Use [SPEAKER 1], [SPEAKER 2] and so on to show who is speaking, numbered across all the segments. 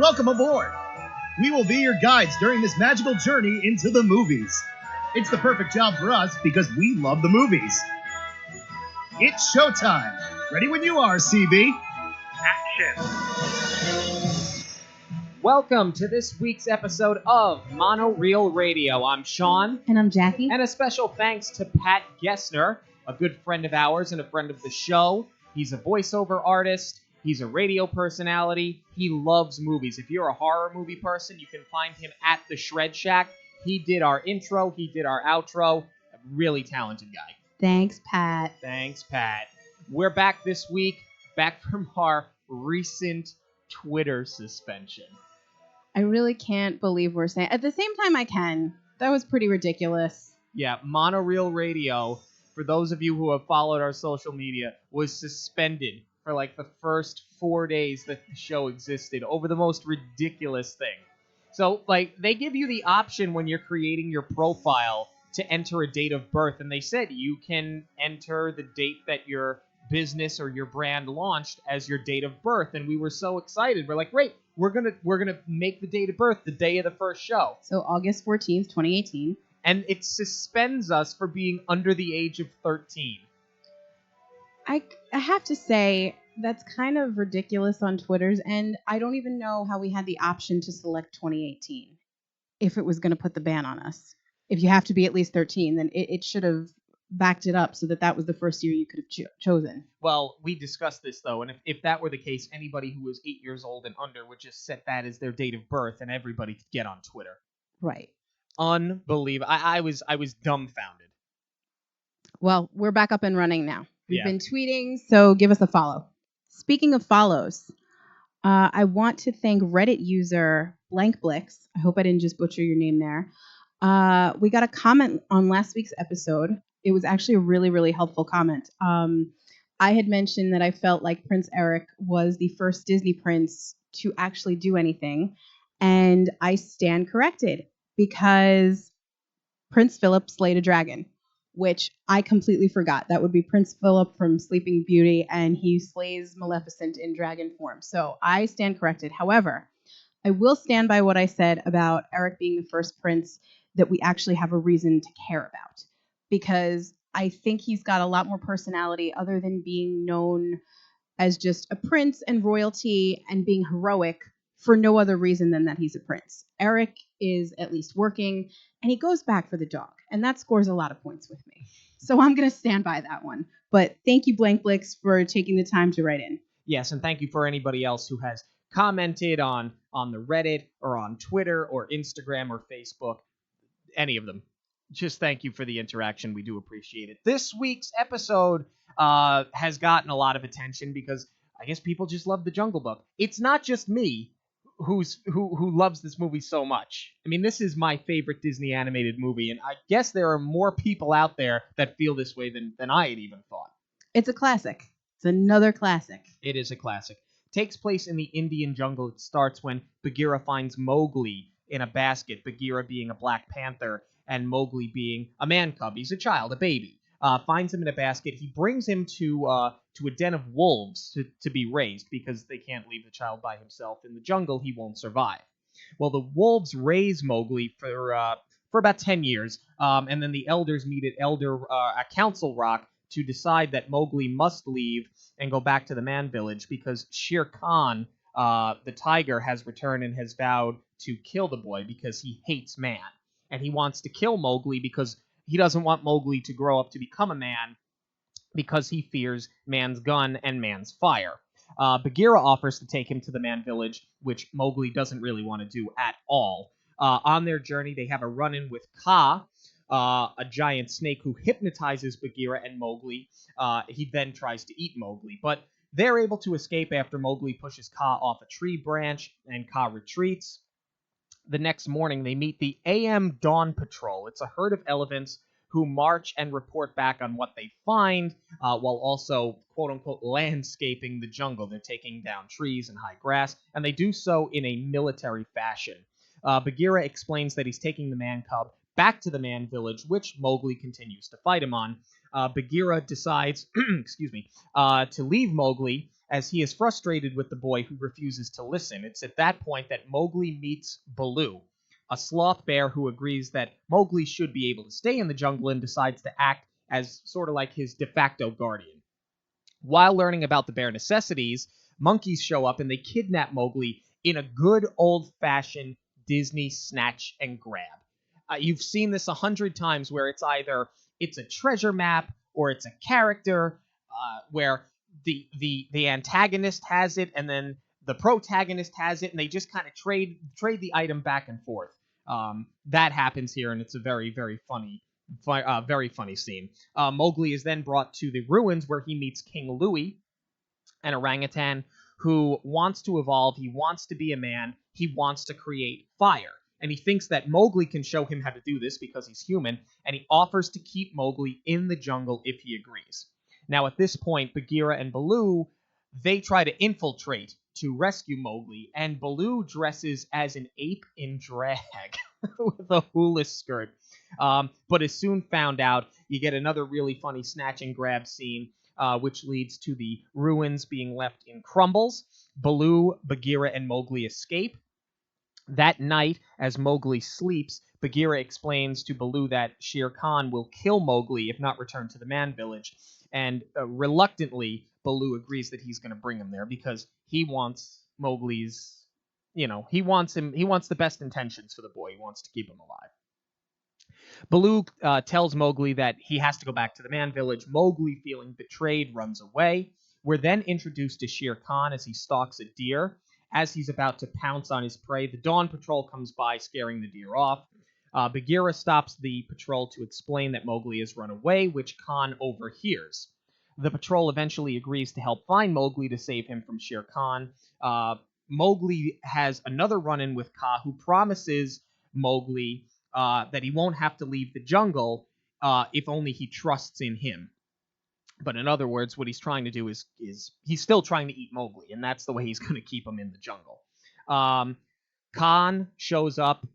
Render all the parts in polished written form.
[SPEAKER 1] Welcome aboard. We will be your guides during this magical journey into the movies. It's the perfect job for us because we love the movies. It's showtime. Ready when you are, CB.
[SPEAKER 2] Action.
[SPEAKER 3] Welcome to this week's episode of Monoreel Radio. I'm Sean.
[SPEAKER 4] And I'm Jackie.
[SPEAKER 3] And a special thanks to Pat Gessner, a good friend of ours and a friend of the show. He's a voiceover artist. He's a radio personality. He loves movies. If you're a horror movie person, you can find him at the Shred Shack. He did our intro. He did our outro. A really talented guy.
[SPEAKER 4] Thanks, Pat.
[SPEAKER 3] Thanks, Pat. We're back this week, back from our recent Twitter suspension.
[SPEAKER 4] I really can't believe we're saying... At the same time, I can. That was pretty ridiculous.
[SPEAKER 3] Yeah, Monoreel Radio, for those of you who have followed our social media, was suspended for like the first 4 days that the show existed over the most ridiculous thing. So, like, they give you the option when you're creating your profile to enter a date of birth, and they said you can enter the date that your business or your brand launched as your date of birth, and we were so excited. We're like, great, we're gonna make the date of birth the day of the first show.
[SPEAKER 4] So August 14th, 2018.
[SPEAKER 3] And it suspends us for being under the age of 13.
[SPEAKER 4] I have to say, that's kind of ridiculous on Twitter's end. I don't even know how we had the option to select 2018 if it was going to put the ban on us. If you have to be at least 13, then it should have backed it up so that was the first year you could have chosen.
[SPEAKER 3] Well, we discussed this, though, and if that were the case, anybody who was 8 years old and under would just set that as their date of birth, and everybody could get on Twitter.
[SPEAKER 4] Right.
[SPEAKER 3] Unbelievable. I was dumbfounded.
[SPEAKER 4] Well, we're back up and running now. We've
[SPEAKER 3] Yeah.
[SPEAKER 4] been tweeting, so give us a follow. Speaking of follows, I want to thank Reddit user BlankBlix. I hope I didn't just butcher your name there. We got a comment on last week's episode. It was actually a really, really helpful comment. I had mentioned that I felt like Prince Eric was the first Disney prince to actually do anything, and I stand corrected because Prince Philip slayed a dragon, which I completely forgot. That would be Prince Philip from Sleeping Beauty, and he slays Maleficent in dragon form. So I stand corrected. However, I will stand by what I said about Eric being the first prince that we actually have a reason to care about, because I think he's got a lot more personality other than being known as just a prince and royalty and being heroic for no other reason than that he's a prince. Eric is at least working, and he goes back for the dog, and that scores a lot of points with me. So I'm going to stand by that one. But thank you, BlankBlix, for taking the time to write in.
[SPEAKER 3] Yes, and thank you for anybody else who has commented on the Reddit or on Twitter or Instagram or Facebook, any of them. Just thank you for the interaction. We do appreciate it. This week's episode has gotten a lot of attention because I guess people just love The Jungle Book. It's not just me who loves this movie so much. I mean, this is my favorite Disney animated movie, and I guess there are more people out there that feel this way than I had even thought.
[SPEAKER 4] It's a classic. It's another classic.
[SPEAKER 3] It is a classic. Takes place in the Indian jungle. It starts when Bagheera finds Mowgli in a basket, Bagheera being a Black Panther and Mowgli being a man cub. He's a child, a baby. Finds him in a basket. He brings him to a den of wolves to be raised because they can't leave the child by himself in the jungle. He won't survive. Well, the wolves raise Mowgli for about 10 years, and then the elders meet at Council Rock to decide that Mowgli must leave and go back to the man village because Shere Khan, the tiger, has returned and has vowed to kill the boy because he hates man. And he wants to kill Mowgli because he doesn't want Mowgli to grow up to become a man because he fears man's gun and man's fire. Bagheera offers to take him to the man village, which Mowgli doesn't really want to do at all. On their journey, they have a run-in with Kaa, a giant snake who hypnotizes Bagheera and Mowgli. He then tries to eat Mowgli, but they're able to escape after Mowgli pushes Kaa off a tree branch, and Kaa retreats. The next morning, they meet the AM Dawn Patrol. It's a herd of elephants who march and report back on what they find, while also, quote-unquote, landscaping the jungle. They're taking down trees and high grass, and they do so in a military fashion. Bagheera explains that he's taking the man cub back to the man village, which Mowgli continues to fight him on. Bagheera decides to leave Mowgli as he is frustrated with the boy who refuses to listen. It's at that point that Mowgli meets Baloo, a sloth bear who agrees that Mowgli should be able to stay in the jungle and decides to act as sort of like his de facto guardian. While learning about the bear necessities, monkeys show up and they kidnap Mowgli in a good old-fashioned Disney snatch and grab. You've seen this 100 times where it's a treasure map or it's a character where the antagonist has it and then the protagonist has it, and they just kind of trade the item back and forth. That happens here, and it's a very very funny scene. Mowgli is then brought to the ruins where he meets King Louie, an orangutan who wants to evolve. He wants to be a man. He wants to create fire. And he thinks that Mowgli can show him how to do this because he's human, and he offers to keep Mowgli in the jungle if he agrees. Now, at this point, Bagheera and Baloo, they try to infiltrate to rescue Mowgli, and Baloo dresses as an ape in drag with a hula skirt. But is soon found out. You get another really funny snatch and grab scene, which leads to the ruins being left in crumbles. Baloo, Bagheera, and Mowgli escape. That night, as Mowgli sleeps, Bagheera explains to Baloo that Shere Khan will kill Mowgli if not returned to the man village, and reluctantly, Baloo agrees that he's going to bring him there because he wants Mowgli's, he wants the best intentions for the boy. He wants to keep him alive. Baloo tells Mowgli that he has to go back to the man village. Mowgli, feeling betrayed, runs away. We're then introduced to Shere Khan as he stalks a deer. As he's about to pounce on his prey, the Dawn Patrol comes by, scaring the deer off. Bagheera stops the patrol to explain that Mowgli has run away, which Khan overhears. The patrol eventually agrees to help find Mowgli to save him from Shere Khan. Mowgli has another run-in with Kaa, who promises Mowgli that he won't have to leave the jungle if only he trusts in him. But in other words, what he's trying to do is he's still trying to eat Mowgli, and that's the way he's going to keep him in the jungle. Khan shows up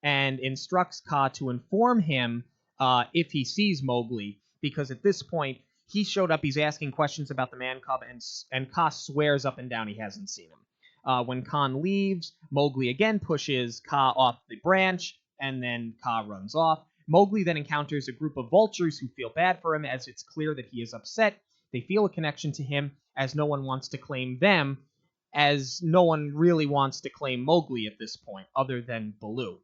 [SPEAKER 3] and instructs Kaa to inform him if he sees Mowgli, because at this point, he showed up, he's asking questions about the man cub, and Kaa swears up and down he hasn't seen him. When Khan leaves, Mowgli again pushes Kaa off the branch, and then Kaa runs off. Mowgli then encounters a group of vultures who feel bad for him as it's clear that he is upset. They feel a connection to him as no one wants to claim them, as no one really wants to claim Mowgli at this point, other than Baloo.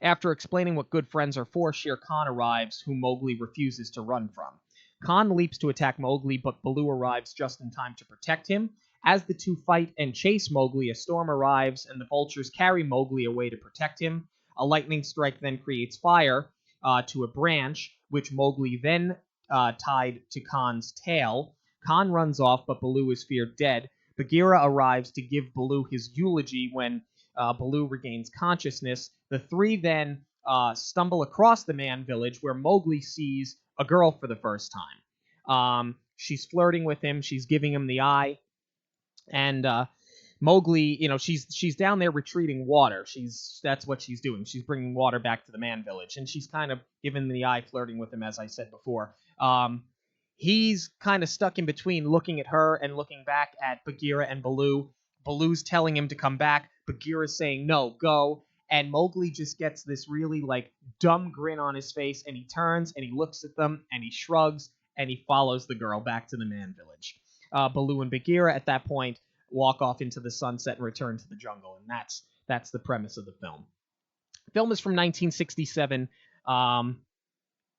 [SPEAKER 3] After explaining what good friends are for, Shere Khan arrives, whom Mowgli refuses to run from. Khan leaps to attack Mowgli, but Baloo arrives just in time to protect him. As the two fight and chase Mowgli, a storm arrives, and the vultures carry Mowgli away to protect him. A lightning strike then creates fire to a branch, which Mowgli then tied to Khan's tail. Khan runs off, but Baloo is feared dead. Bagheera arrives to give Baloo his eulogy when Baloo regains consciousness. The three then stumble across the man village, where Mowgli sees a girl for the first time. She's flirting with him. She's giving him the eye. And Mowgli, she's down there retrieving water. That's what she's doing. She's bringing water back to the man village, and she's kind of giving the eye, flirting with him, as I said before. He's kind of stuck in between, looking at her and looking back at Bagheera and Baloo. Baloo's telling him to come back. Bagheera's saying, no, go. And Mowgli just gets this really, dumb grin on his face, and he turns, and he looks at them, and he shrugs, and he follows the girl back to the man village. Baloo and Bagheera, at that point, walk off into the sunset and return to the jungle, and that's the premise of the film. The film is from 1967.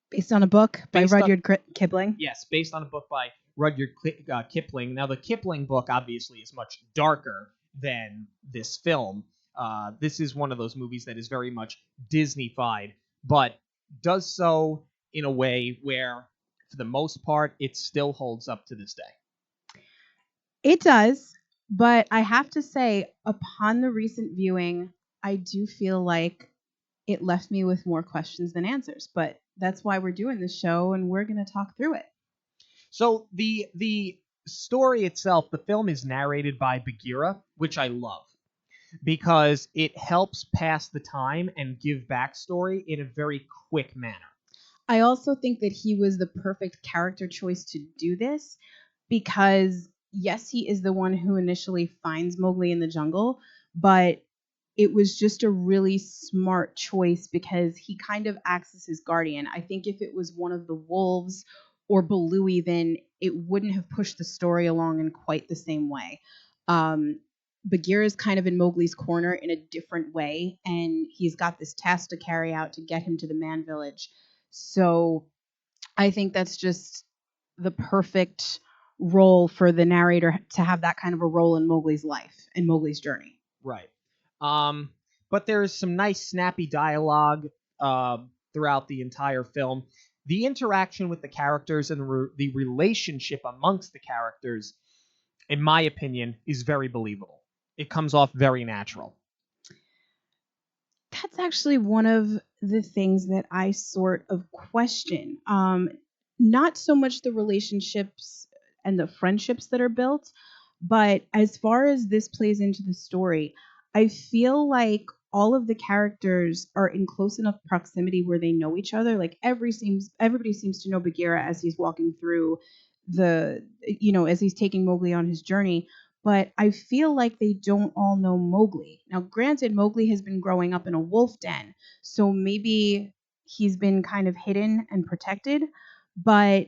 [SPEAKER 4] Based on a book by Rudyard Kipling?
[SPEAKER 3] Yes, based on a book by Rudyard Kipling. Now, the Kipling book, obviously, is much darker than this film. This is one of those movies that is very much Disney-fied, but does so in a way where, for the most part, it still holds up to this day.
[SPEAKER 4] It does, but I have to say, upon the recent viewing, I do feel like it left me with more questions than answers, but that's why we're doing this show, and we're going to talk through it.
[SPEAKER 3] So the story itself, the film is narrated by Bagheera, which I love, because it helps pass the time and give backstory in a very quick manner.
[SPEAKER 4] I also think that he was the perfect character choice to do this, because yes, he is the one who initially finds Mowgli in the jungle, but it was just a really smart choice because he kind of acts as his guardian. I think if it was one of the wolves or Baloo, even, it wouldn't have pushed the story along in quite the same way. Um, Bagheera is kind of in Mowgli's corner in a different way, and he's got this task to carry out to get him to the man village. So I think that's just the perfect role for the narrator to have that kind of a role in Mowgli's life and Mowgli's journey.
[SPEAKER 3] Right. But there's some nice snappy dialogue throughout the entire film. The interaction with the characters and the relationship amongst the characters, in my opinion, is very believable. It comes off very natural.
[SPEAKER 4] That's actually one of the things that I sort of question. Not so much the relationships and the friendships that are built, but as far as this plays into the story, I feel like all of the characters are in close enough proximity where they know each other. Like everybody seems to know Bagheera as he's walking through as he's taking Mowgli on his journey, but I feel like they don't all know Mowgli. Now, granted, Mowgli has been growing up in a wolf den, so maybe he's been kind of hidden and protected, but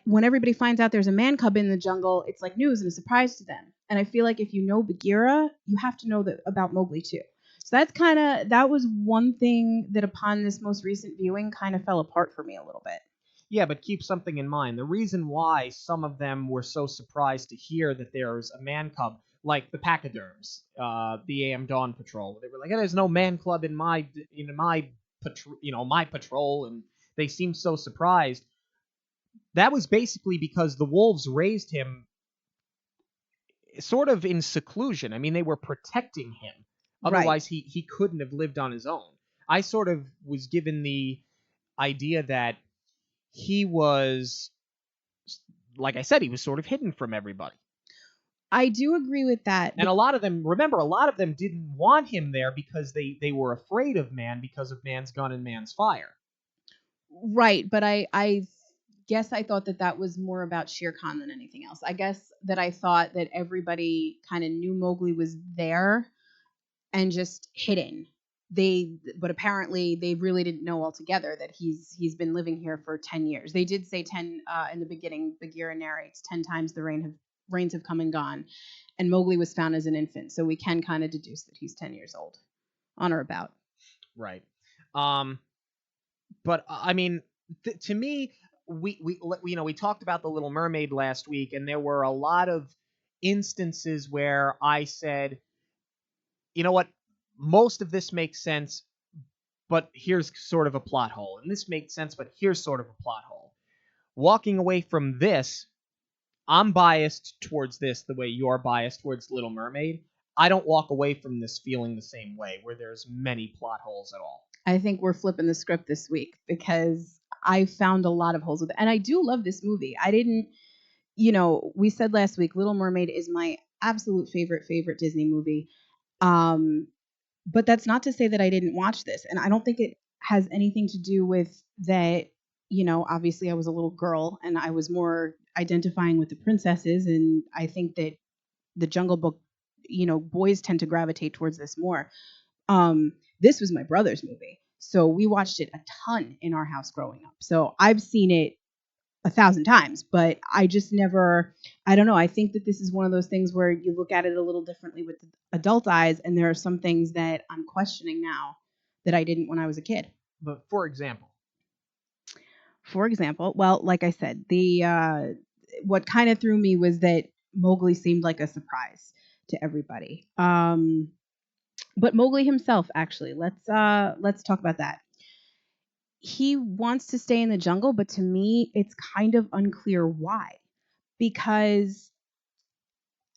[SPEAKER 4] when everybody finds out there's a man cub in the jungle, it's like news and a surprise to them. And I feel like if you know Bagheera, you have to know about Mowgli too. So that was one thing that upon this most recent viewing kind of fell apart for me a little bit.
[SPEAKER 3] Yeah, but keep something in mind. The reason why some of them were so surprised to hear that there's a man cub, like the pachyderms, the AM Dawn Patrol, they were like, "There's no man club in my patrol," and they seemed so surprised. That was basically because the wolves raised him sort of in seclusion. I mean, they were protecting him. Otherwise,
[SPEAKER 4] Right.
[SPEAKER 3] he couldn't have lived on his own. I sort of was given the idea that he was, like I said, he was sort of hidden from everybody.
[SPEAKER 4] I do agree with that.
[SPEAKER 3] And a lot of them didn't want him there because they were afraid of man because of man's gun and man's fire.
[SPEAKER 4] Right, but I guess I thought that was more about Shere Khan than anything else. I guess that I thought that everybody kind of knew Mowgli was there and just hidden. But apparently they really didn't know altogether that he's been living here for 10 years. They did say 10 in the beginning. Bagheera narrates 10 times the rains have come and gone, and Mowgli was found as an infant. So we can kind of deduce that he's 10 years old, on or about.
[SPEAKER 3] Right. But I mean, to me, we talked about the Little Mermaid last week, and there were a lot of instances where I said, you know what, most of this makes sense, but here's sort of a plot hole, and this makes sense, but here's sort of a plot hole. Walking away from this, I'm biased towards this the way you're biased towards Little Mermaid. I don't walk away from this feeling the same way, where there's many plot holes at all.
[SPEAKER 4] I think we're flipping the script this week because I found a lot of holes with it. And I do love this movie. I didn't, we said last week, Little Mermaid is my absolute favorite Disney movie. But that's not to say that I didn't watch this. And I don't think it has anything to do with that, obviously I was a little girl and I was more identifying with the princesses. And I think that the Jungle Book, boys tend to gravitate towards this more. This was my brother's movie. So we watched it a ton in our house growing up. So I've seen it 1,000 times, but I just never, I don't know. I think that this is one of those things where you look at it a little differently with adult eyes, and there are some things that I'm questioning now that I didn't when I was a kid.
[SPEAKER 3] But for example,
[SPEAKER 4] well, like I said, what kind of threw me was that Mowgli seemed like a surprise to everybody. But Mowgli himself, actually, let's talk about that. He wants to stay in the jungle, but to me, it's kind of unclear why. Because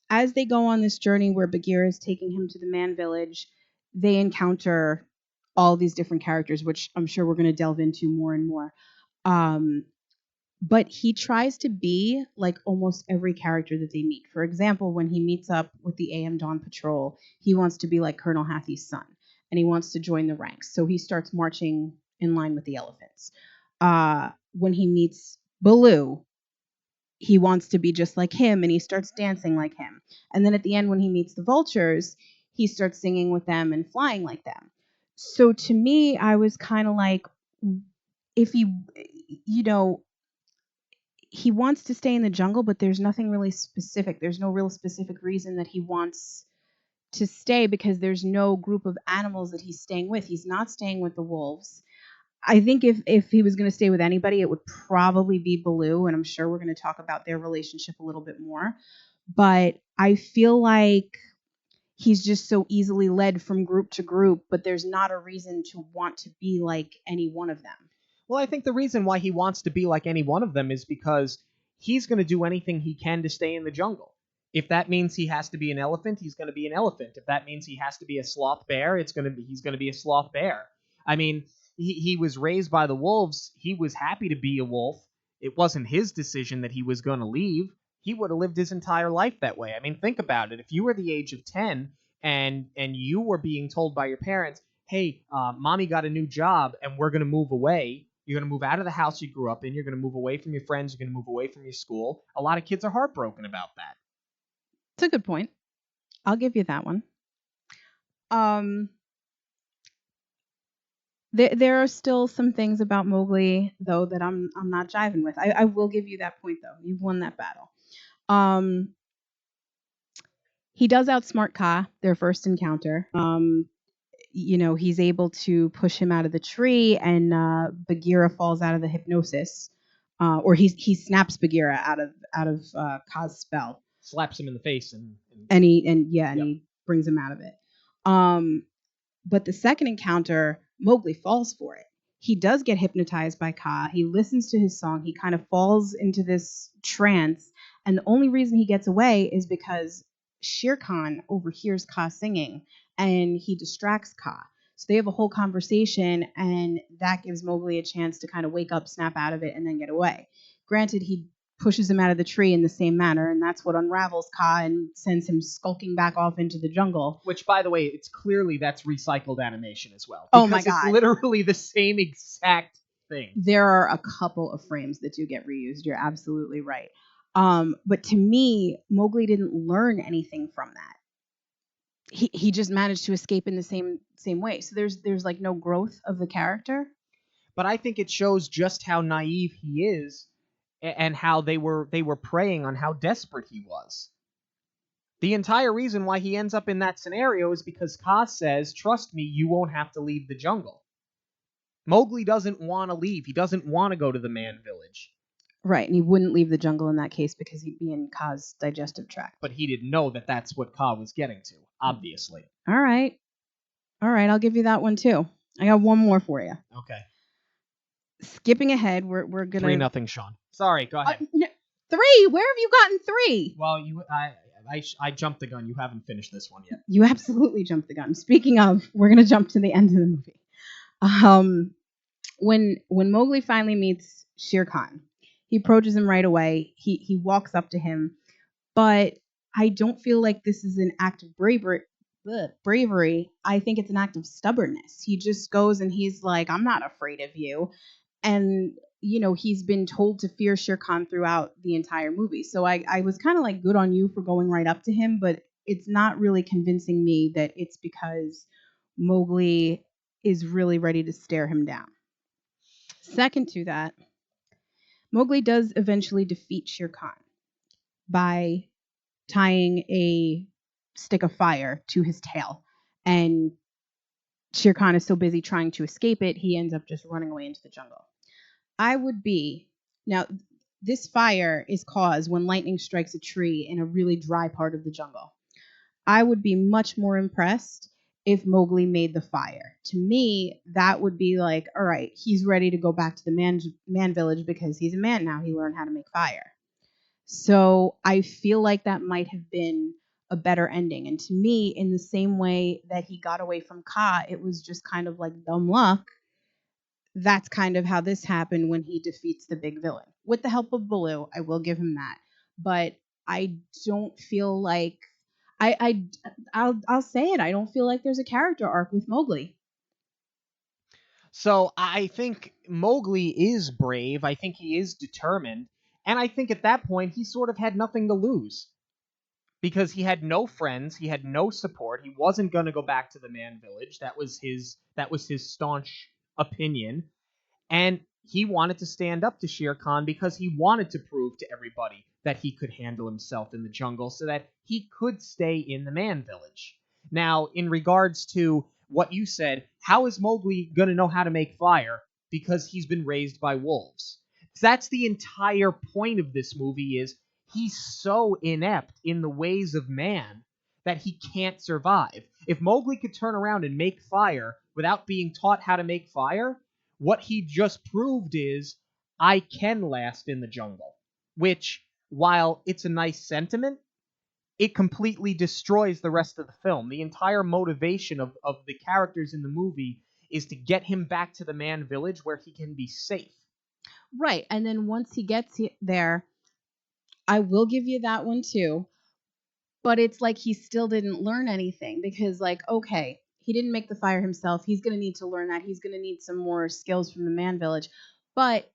[SPEAKER 4] as they go on this journey where Bagheera is taking him to the man village, they encounter all these different characters, which I'm sure we're going to delve into more and more. But he tries to be like almost every character that they meet. For example, when he meets up with the AM Dawn Patrol, he wants to be like Colonel Hathie's son, and he wants to join the ranks. So he starts marching in line with the elephants. When he meets Baloo, he wants to be just like him, and he starts dancing like him. And then at the end, when he meets the vultures, he starts singing with them and flying like them. So to me, I was kind of like, if he, you know, he wants to stay in the jungle, but there's nothing really specific. There's no real specific reason that he wants to stay, because there's no group of animals that he's staying with. He's not staying with the wolves. I think if he was going to stay with anybody, it would probably be Baloo, and I'm sure we're going to talk about their relationship a little bit more. But I feel like he's just so easily led from group to group, but there's not a reason to want to be like any one of them.
[SPEAKER 3] Well, I think the reason why he wants to be like any one of them is because he's going to do anything he can to stay in the jungle. If that means he has to be an elephant, he's going to be an elephant. If that means he has to be a sloth bear, he's going to be a sloth bear. I mean, he was raised by the wolves. He was happy to be a wolf. It wasn't his decision that he was going to leave. He would have lived his entire life that way. I mean, think about it. If you were the age of 10 and you were being told by your parents, hey, mommy got a new job and we're going to move away. You're going to move out of the house you grew up in. You're going to move away from your friends. You're going to move away from your school. A lot of kids are heartbroken about that.
[SPEAKER 4] It's a good point. I'll give you that one. There are still some things about Mowgli, though, that I'm not jiving with. I will give you that point, though. You've won that battle. He does outsmart Kaa, their first encounter. He's able to push him out of the tree, and Bagheera falls out of the hypnosis, or he snaps Bagheera out of Kaa's spell.
[SPEAKER 3] Slaps him in the face and
[SPEAKER 4] he brings him out of it. But the second encounter, Mowgli falls for it. He does get hypnotized by Kaa. He listens to his song. He kind of falls into this trance, and the only reason he gets away is because Shere Khan overhears Kaa singing, and he distracts Kaa. So they have a whole conversation, and that gives Mowgli a chance to kind of wake up, snap out of it, and then get away. Granted, he pushes him out of the tree in the same manner, and that's what unravels Kaa and sends him skulking back off into the jungle.
[SPEAKER 3] Which, by the way, it's clearly that's recycled animation as well.
[SPEAKER 4] Oh my God.
[SPEAKER 3] It's literally the same exact thing.
[SPEAKER 4] There are a couple of frames that do get reused. You're absolutely right. But to me, Mowgli didn't learn anything from that. He just managed to escape in the same way. So there's like no growth of the character.
[SPEAKER 3] But I think it shows just how naive he is, and how they were preying on how desperate he was. The entire reason why he ends up in that scenario is because Kaa says, trust me, you won't have to leave the jungle. Mowgli doesn't want to leave. He doesn't want to go to the man village.
[SPEAKER 4] Right, and he wouldn't leave the jungle in that case because he'd be in Kaa's digestive tract.
[SPEAKER 3] But he didn't know that that's what Kaa was getting to, obviously.
[SPEAKER 4] All right, I'll give you that one too. I got one more for you.
[SPEAKER 3] Okay.
[SPEAKER 4] Skipping ahead, we're gonna
[SPEAKER 3] 3-0, Sean. Sorry, go ahead.
[SPEAKER 4] 3? Where have you gotten 3?
[SPEAKER 3] Well, I jumped the gun. You haven't finished this one yet.
[SPEAKER 4] You absolutely jumped the gun. Speaking of, we're gonna jump to the end of the movie. When Mowgli finally meets Shere Khan, he approaches him right away. He walks up to him, but I don't feel like this is an act of bravery. I think it's an act of stubbornness. He just goes and he's like, I'm not afraid of you. And, he's been told to fear Shere Khan throughout the entire movie. So I was kind of like, good on you for going right up to him, but it's not really convincing me that it's because Mowgli is really ready to stare him down. Second to that, Mowgli does eventually defeat Shere Khan by tying a stick of fire to his tail. And Shere Khan is so busy trying to escape it, he ends up just running away into the jungle. Now, this fire is caused when lightning strikes a tree in a really dry part of the jungle. I would be much more impressed if Mowgli made the fire. To me, that would be like, all right, he's ready to go back to the man village because he's a man now. He learned how to make fire. So I feel like that might have been a better ending. And to me, in the same way that he got away from Kaa, it was just kind of like dumb luck. That's kind of how this happened when he defeats the big villain. With the help of Baloo, I will give him that. But I don't feel like I'll say it. I don't feel like there's a character arc with Mowgli.
[SPEAKER 3] So I think Mowgli is brave. I think he is determined. And I think at that point, he sort of had nothing to lose because he had no friends, he had no support, he wasn't going to go back to the man village. That was his staunch opinion, and he wanted to stand up to Shere Khan because he wanted to prove to everybody that he could handle himself in the jungle so that he could stay in the man village. Now, in regards to what you said, how is Mowgli going to know how to make fire? Because he's been raised by wolves. That's the entire point of this movie is he's so inept in the ways of man that he can't survive. If Mowgli could turn around and make fire without being taught how to make fire, what he just proved is I can last in the jungle. Which, while it's a nice sentiment, it completely destroys the rest of the film. The entire motivation of the characters in the movie is to get him back to the man village where he can be safe.
[SPEAKER 4] Right. And then once he gets there, I will give you that one too. But it's like he still didn't learn anything because, like, okay, he didn't make the fire himself. He's going to need to learn that. He's going to need some more skills from the man village. But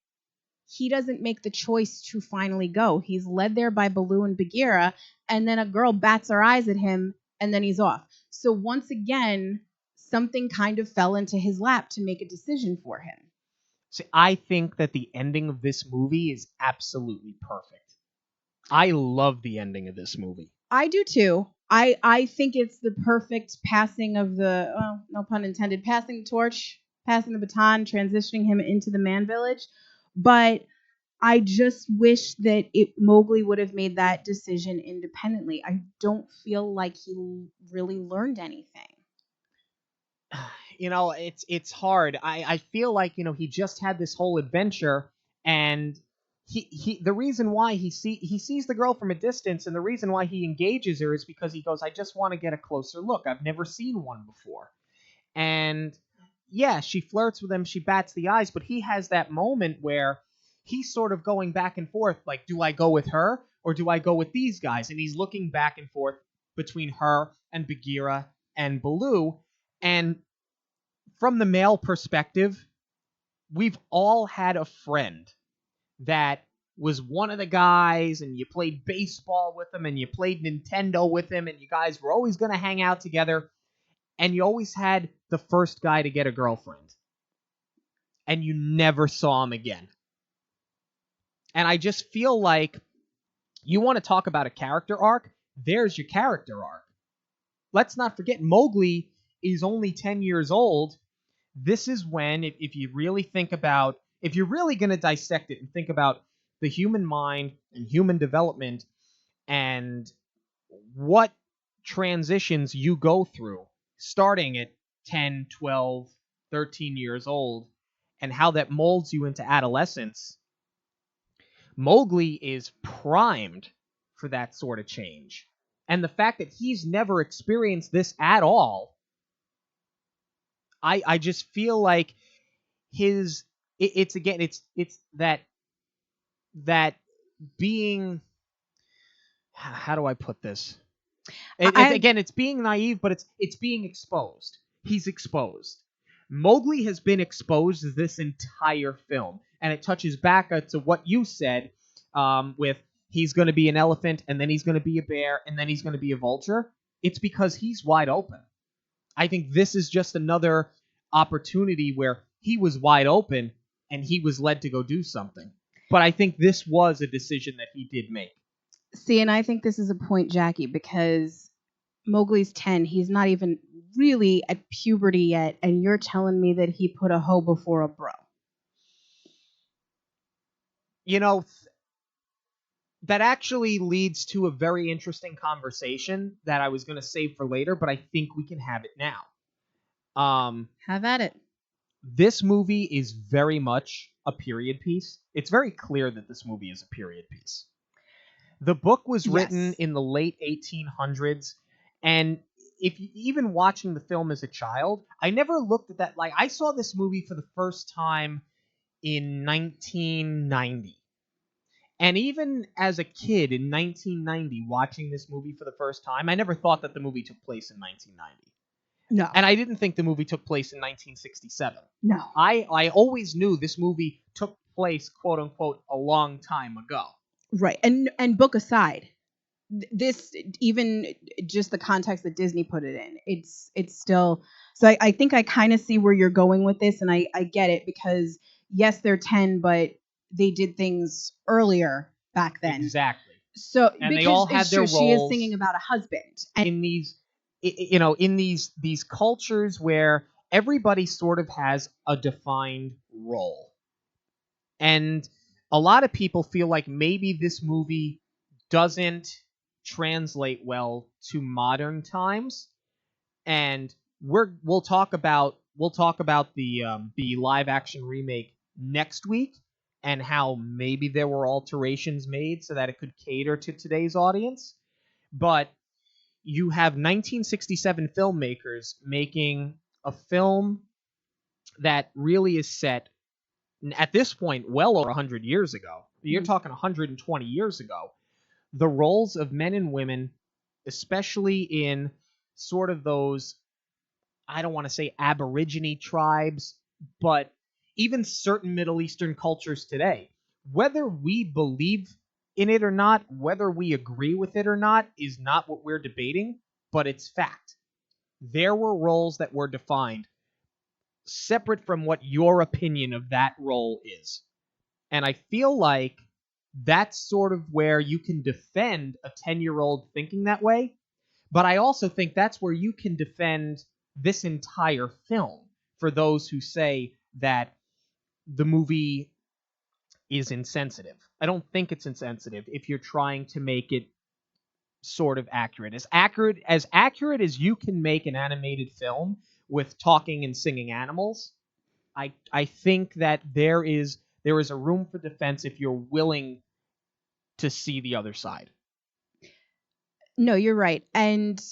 [SPEAKER 4] he doesn't make the choice to finally go. He's led there by Baloo and Bagheera, and then a girl bats her eyes at him, and then he's off. So once again, something kind of fell into his lap to make a decision for him.
[SPEAKER 3] See, I think that the ending of this movie is absolutely perfect. I love the ending of this movie.
[SPEAKER 4] I do too. I think it's the perfect passing of the, well, no pun intended, passing the torch, passing the baton, transitioning him into the man village. But I just wish that Mowgli would have made that decision independently. I don't feel like he really learned anything.
[SPEAKER 3] It's hard. I feel like, he just had this whole adventure, and he the reason why he sees the girl from a distance, and the reason why he engages her is because he goes, I just want to get a closer look. I've never seen one before. And yeah, she flirts with him, she bats the eyes, but he has that moment where he's sort of going back and forth, like, do I go with her or do I go with these guys? And he's looking back and forth between her and Bagheera and Baloo. And from the male perspective, we've all had a friend that was one of the guys, and you played baseball with him, and you played Nintendo with him, and you guys were always going to hang out together, and you always had the first guy to get a girlfriend, and you never saw him again. And I just feel like you want to talk about a character arc, there's your character arc. Let's not forget, Mowgli is only 10 years old. This is when, if you really think about, if you're really going to dissect it and think about the human mind and human development and what transitions you go through starting at 10, 12, 13 years old and how that molds you into adolescence, Mowgli is primed for that sort of change. And the fact that he's never experienced this at all, I just feel like it's that being, how do I put this? It's being naive, but it's being exposed. He's exposed. Mowgli has been exposed this entire film, and it touches back to what you said, with he's going to be an elephant, and then he's going to be a bear, and then he's going to be a vulture. It's because he's wide open. I think this is just another opportunity where he was wide open and he was led to go do something. But I think this was a decision that he did make.
[SPEAKER 4] See, and I think this is a point, Jackie, because Mowgli's 10. He's not even really at puberty yet, and you're telling me that he put a hoe before a bro.
[SPEAKER 3] That actually leads to a very interesting conversation that I was going to save for later, but I think we can have it now.
[SPEAKER 4] Have at it.
[SPEAKER 3] This movie is very much a period piece. It's very clear that this movie is a period piece. The book was written in the late 1800s, and even watching the film as a child, I never looked at that. Like, I saw this movie for the first time in 1990. And even as a kid in 1990, watching this movie for the first time, I never thought that the movie took place in 1990.
[SPEAKER 4] No.
[SPEAKER 3] And I didn't think the movie took place in 1967.
[SPEAKER 4] No.
[SPEAKER 3] I always knew this movie took place, quote unquote, a long time ago.
[SPEAKER 4] Right. And book aside, this, even just the context that Disney put it in, it's still, so I think I kind of see where you're going with this, and I get it, because yes, they're 10, but they did things earlier back then.
[SPEAKER 3] Exactly.
[SPEAKER 4] So
[SPEAKER 3] And they
[SPEAKER 4] because
[SPEAKER 3] all had
[SPEAKER 4] it's
[SPEAKER 3] their
[SPEAKER 4] true, she is
[SPEAKER 3] roles.
[SPEAKER 4] singing about a husband. And
[SPEAKER 3] In these, in these cultures where everybody sort of has a defined role, and a lot of people feel like maybe this movie doesn't translate well to modern times, and we'll talk about the live action remake next week, and how maybe there were alterations made so that it could cater to today's audience. But you have 1967 filmmakers making a film that really is set at this point well over 100 years ago. You're talking 120 years ago. The roles of men and women, especially in sort of those, I don't want to say Aborigine tribes, but even certain Middle Eastern cultures today, whether we believe in it or not, whether we agree with it or not, is not what we're debating, but it's fact. There were roles that were defined separate from what your opinion of that role is. And I feel like that's sort of where you can defend a 10-year-old thinking that way. But I also think that's where you can defend this entire film for those who say that the movie is insensitive. I don't think it's insensitive if you're trying to make it sort of accurate. As accurate as you can make an animated film with talking and singing animals. I think that there is a room for defense if you're willing to see the other side.
[SPEAKER 4] no, you're right. And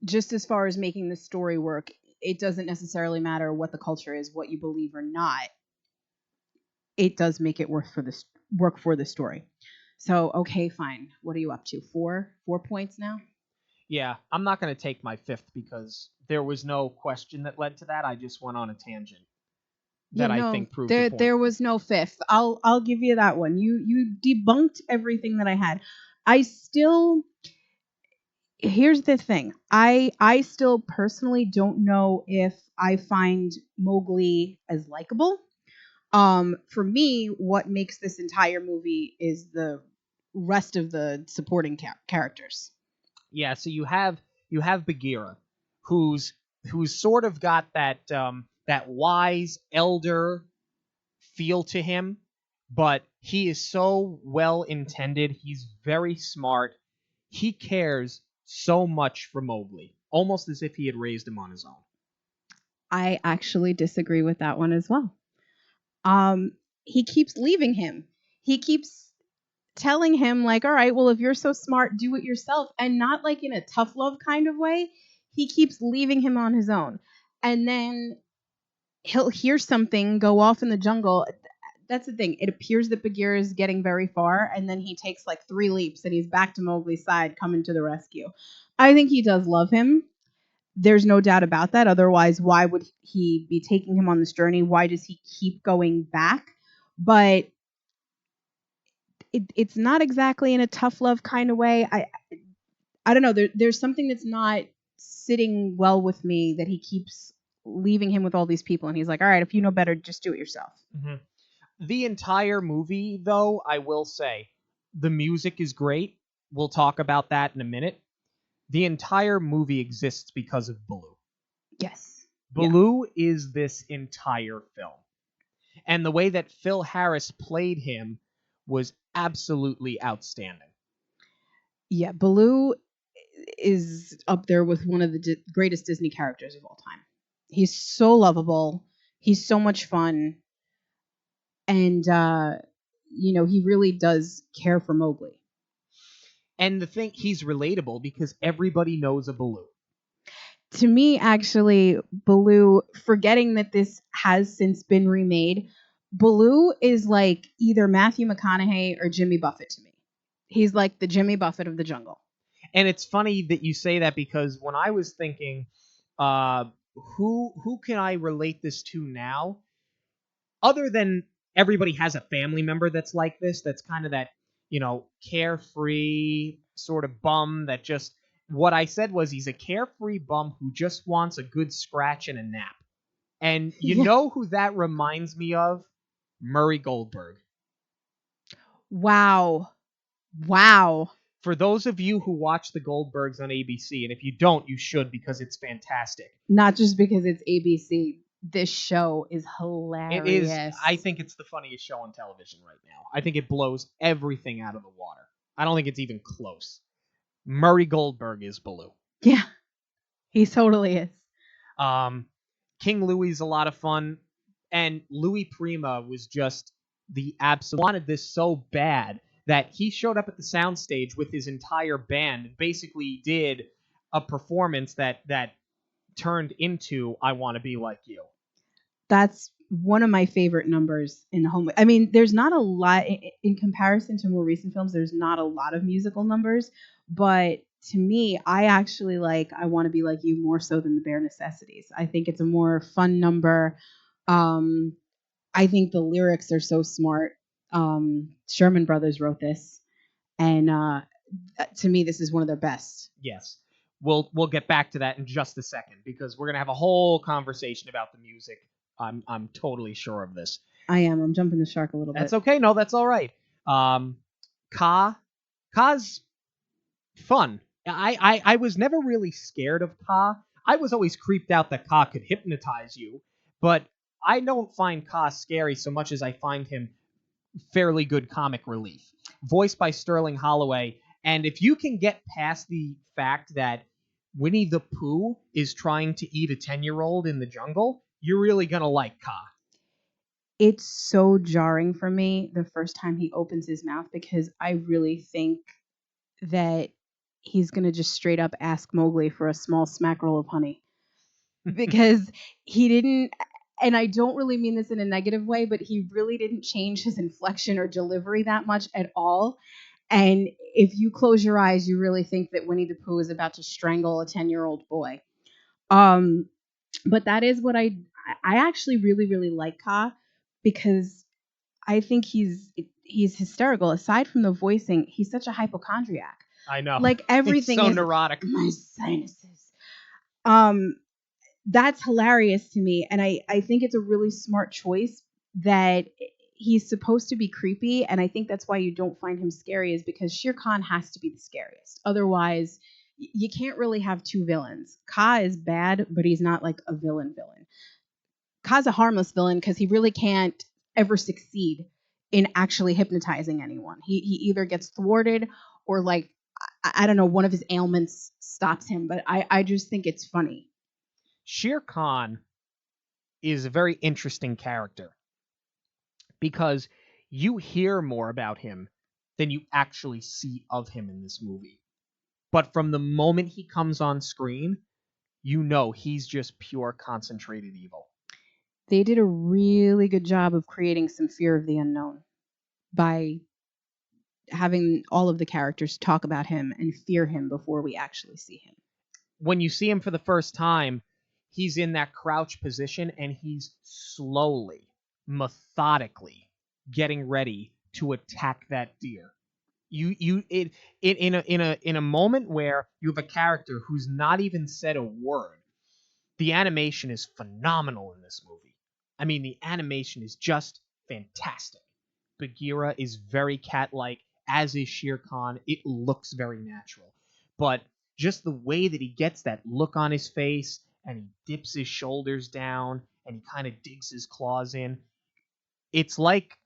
[SPEAKER 4] just as far as making the story work, it doesn't necessarily matter what the culture is, what you believe or not. It does make it work for the story. So okay, fine. What are you up to? 4 points now?
[SPEAKER 3] Yeah, I'm not going to take my fifth because there was no question that led to that. I just went on a tangent that I think proved the point.
[SPEAKER 4] There was no fifth. I'll give you that one. You debunked everything that I had. I still, here's the thing. I still personally don't know if I find Mowgli as likable. For me, what makes this entire movie is the rest of the supporting characters.
[SPEAKER 3] Yeah, so you have Bagheera, who's sort of got that wise elder feel to him, but he is so well intended. He's very smart. He cares so much for Mowgli, almost as if he had raised him on his own.
[SPEAKER 4] I actually disagree with that one as well. He keeps leaving him. He keeps telling him, like, all right, well, if you're so smart, do it yourself, and not like in a tough love kind of way. He keeps leaving him on his own, and then he'll hear something go off in the jungle. That's the thing. It appears that Bagheera is getting very far, and then he takes like 3 leaps, and he's back to Mowgli's side, coming to the rescue. I think he does love him. There's no doubt about that. Otherwise, why would he be taking him on this journey? Why does he keep going back? But it's not exactly in a tough love kind of way. I don't know. There's something that's not sitting well with me, that he keeps leaving him with all these people, and he's like, all right, if you know better, just do it yourself.
[SPEAKER 3] Mm-hmm. The entire movie, though, I will say, the music is great. We'll talk about that in a minute. The entire movie exists because of Baloo.
[SPEAKER 4] Yes.
[SPEAKER 3] Baloo is this entire film. And the way that Phil Harris played him was absolutely outstanding.
[SPEAKER 4] Yeah, Baloo is up there with one of the greatest Disney characters of all time. He's so lovable. He's so much fun. And, he really does care for Mowgli.
[SPEAKER 3] And the thing, he's relatable because everybody knows a Baloo.
[SPEAKER 4] To me, actually, Baloo, forgetting that this has since been remade, Baloo is like either Matthew McConaughey or Jimmy Buffett to me. He's like the Jimmy Buffett of the jungle.
[SPEAKER 3] And it's funny that you say that because when I was thinking, who can I relate this to now? Other than everybody has a family member that's like this, that's kind of that, carefree sort of bum that just. What I said was he's a carefree bum who just wants a good scratch and a nap. And you
[SPEAKER 4] Yeah.
[SPEAKER 3] know who that reminds me of? Murray Goldberg.
[SPEAKER 4] Wow. Wow.
[SPEAKER 3] For those of you who watch the Goldbergs on ABC, and if you don't, you should because it's fantastic.
[SPEAKER 4] Not just because it's ABC. This show is hilarious.
[SPEAKER 3] It is. I think it's the funniest show on television right now. I think it blows everything out of the water. I don't think it's even close. Murray Goldberg is Baloo.
[SPEAKER 4] Yeah. He totally is.
[SPEAKER 3] King Louis is a lot of fun, and Louis Prima was just the absolute. Wanted this so bad that he showed up at the soundstage with his entire band and basically did a performance that turned into "I Want to Be Like You."
[SPEAKER 4] That's one of my favorite numbers in the home. I mean, there's not a lot in comparison to more recent films. There's not a lot of musical numbers, but to me, I actually like "I Want to Be Like You" more so than the Bare Necessities. I think it's a more fun number. I think the lyrics are so smart. Sherman Brothers wrote this, and to me, this is one of their best.
[SPEAKER 3] Yes. We'll get back to that in just a second because we're gonna have a whole conversation about the music. I'm totally sure of this.
[SPEAKER 4] I am. I'm jumping the shark a little bit.
[SPEAKER 3] That's okay. No, that's all right. Ka's fun. I was never really scared of Ka. I was always creeped out that Ka could hypnotize you, but I don't find Ka scary so much as I find him fairly good comic relief. Voiced by Sterling Holloway, and if you can get past the fact that Winnie the Pooh is trying to eat a 10-year-old in the jungle, you're really gonna like Ka.
[SPEAKER 4] It's so jarring for me the first time he opens his mouth because I really think that he's going to just straight up ask Mowgli for a small smackerel of honey. Because he didn't, and I don't really mean this in a negative way, but he really didn't change his inflection or delivery that much at all. And if you close your eyes, you really think that Winnie the Pooh is about to strangle a 10-year-old boy. But that is what I actually really, really like Ka because I think he's hysterical. Aside from the voicing, he's such a hypochondriac.
[SPEAKER 3] I know.
[SPEAKER 4] Like everything
[SPEAKER 3] He's so
[SPEAKER 4] is
[SPEAKER 3] neurotic.
[SPEAKER 4] My sinuses. That's hilarious to me, and I think it's a really smart choice that he's supposed to be creepy, and I think that's why you don't find him scary is because Shere Khan has to be the scariest. Otherwise, you can't really have two villains. Ka is bad, but he's not like a villain. Ka's a harmless villain because he really can't ever succeed in actually hypnotizing anyone. He either gets thwarted or like I don't know, one of his ailments stops him. But I just think it's funny.
[SPEAKER 3] Shere Khan is a very interesting character because you hear more about him than you actually see of him in this movie. But from the moment he comes on screen, you know he's just pure concentrated evil.
[SPEAKER 4] They did a really good job of creating some fear of the unknown by having all of the characters talk about him and fear him before we actually see him.
[SPEAKER 3] When you see him for the first time, he's in that crouch position and he's slowly, methodically getting ready to attack that deer. In a moment where you have a character who's not even said a word, the animation is phenomenal in this movie. I mean, the animation is just fantastic. Bagheera is very cat-like, as is Shere Khan. It looks very natural. But just the way that he gets that look on his face, and he dips his shoulders down, and he kind of digs his claws in, it's like,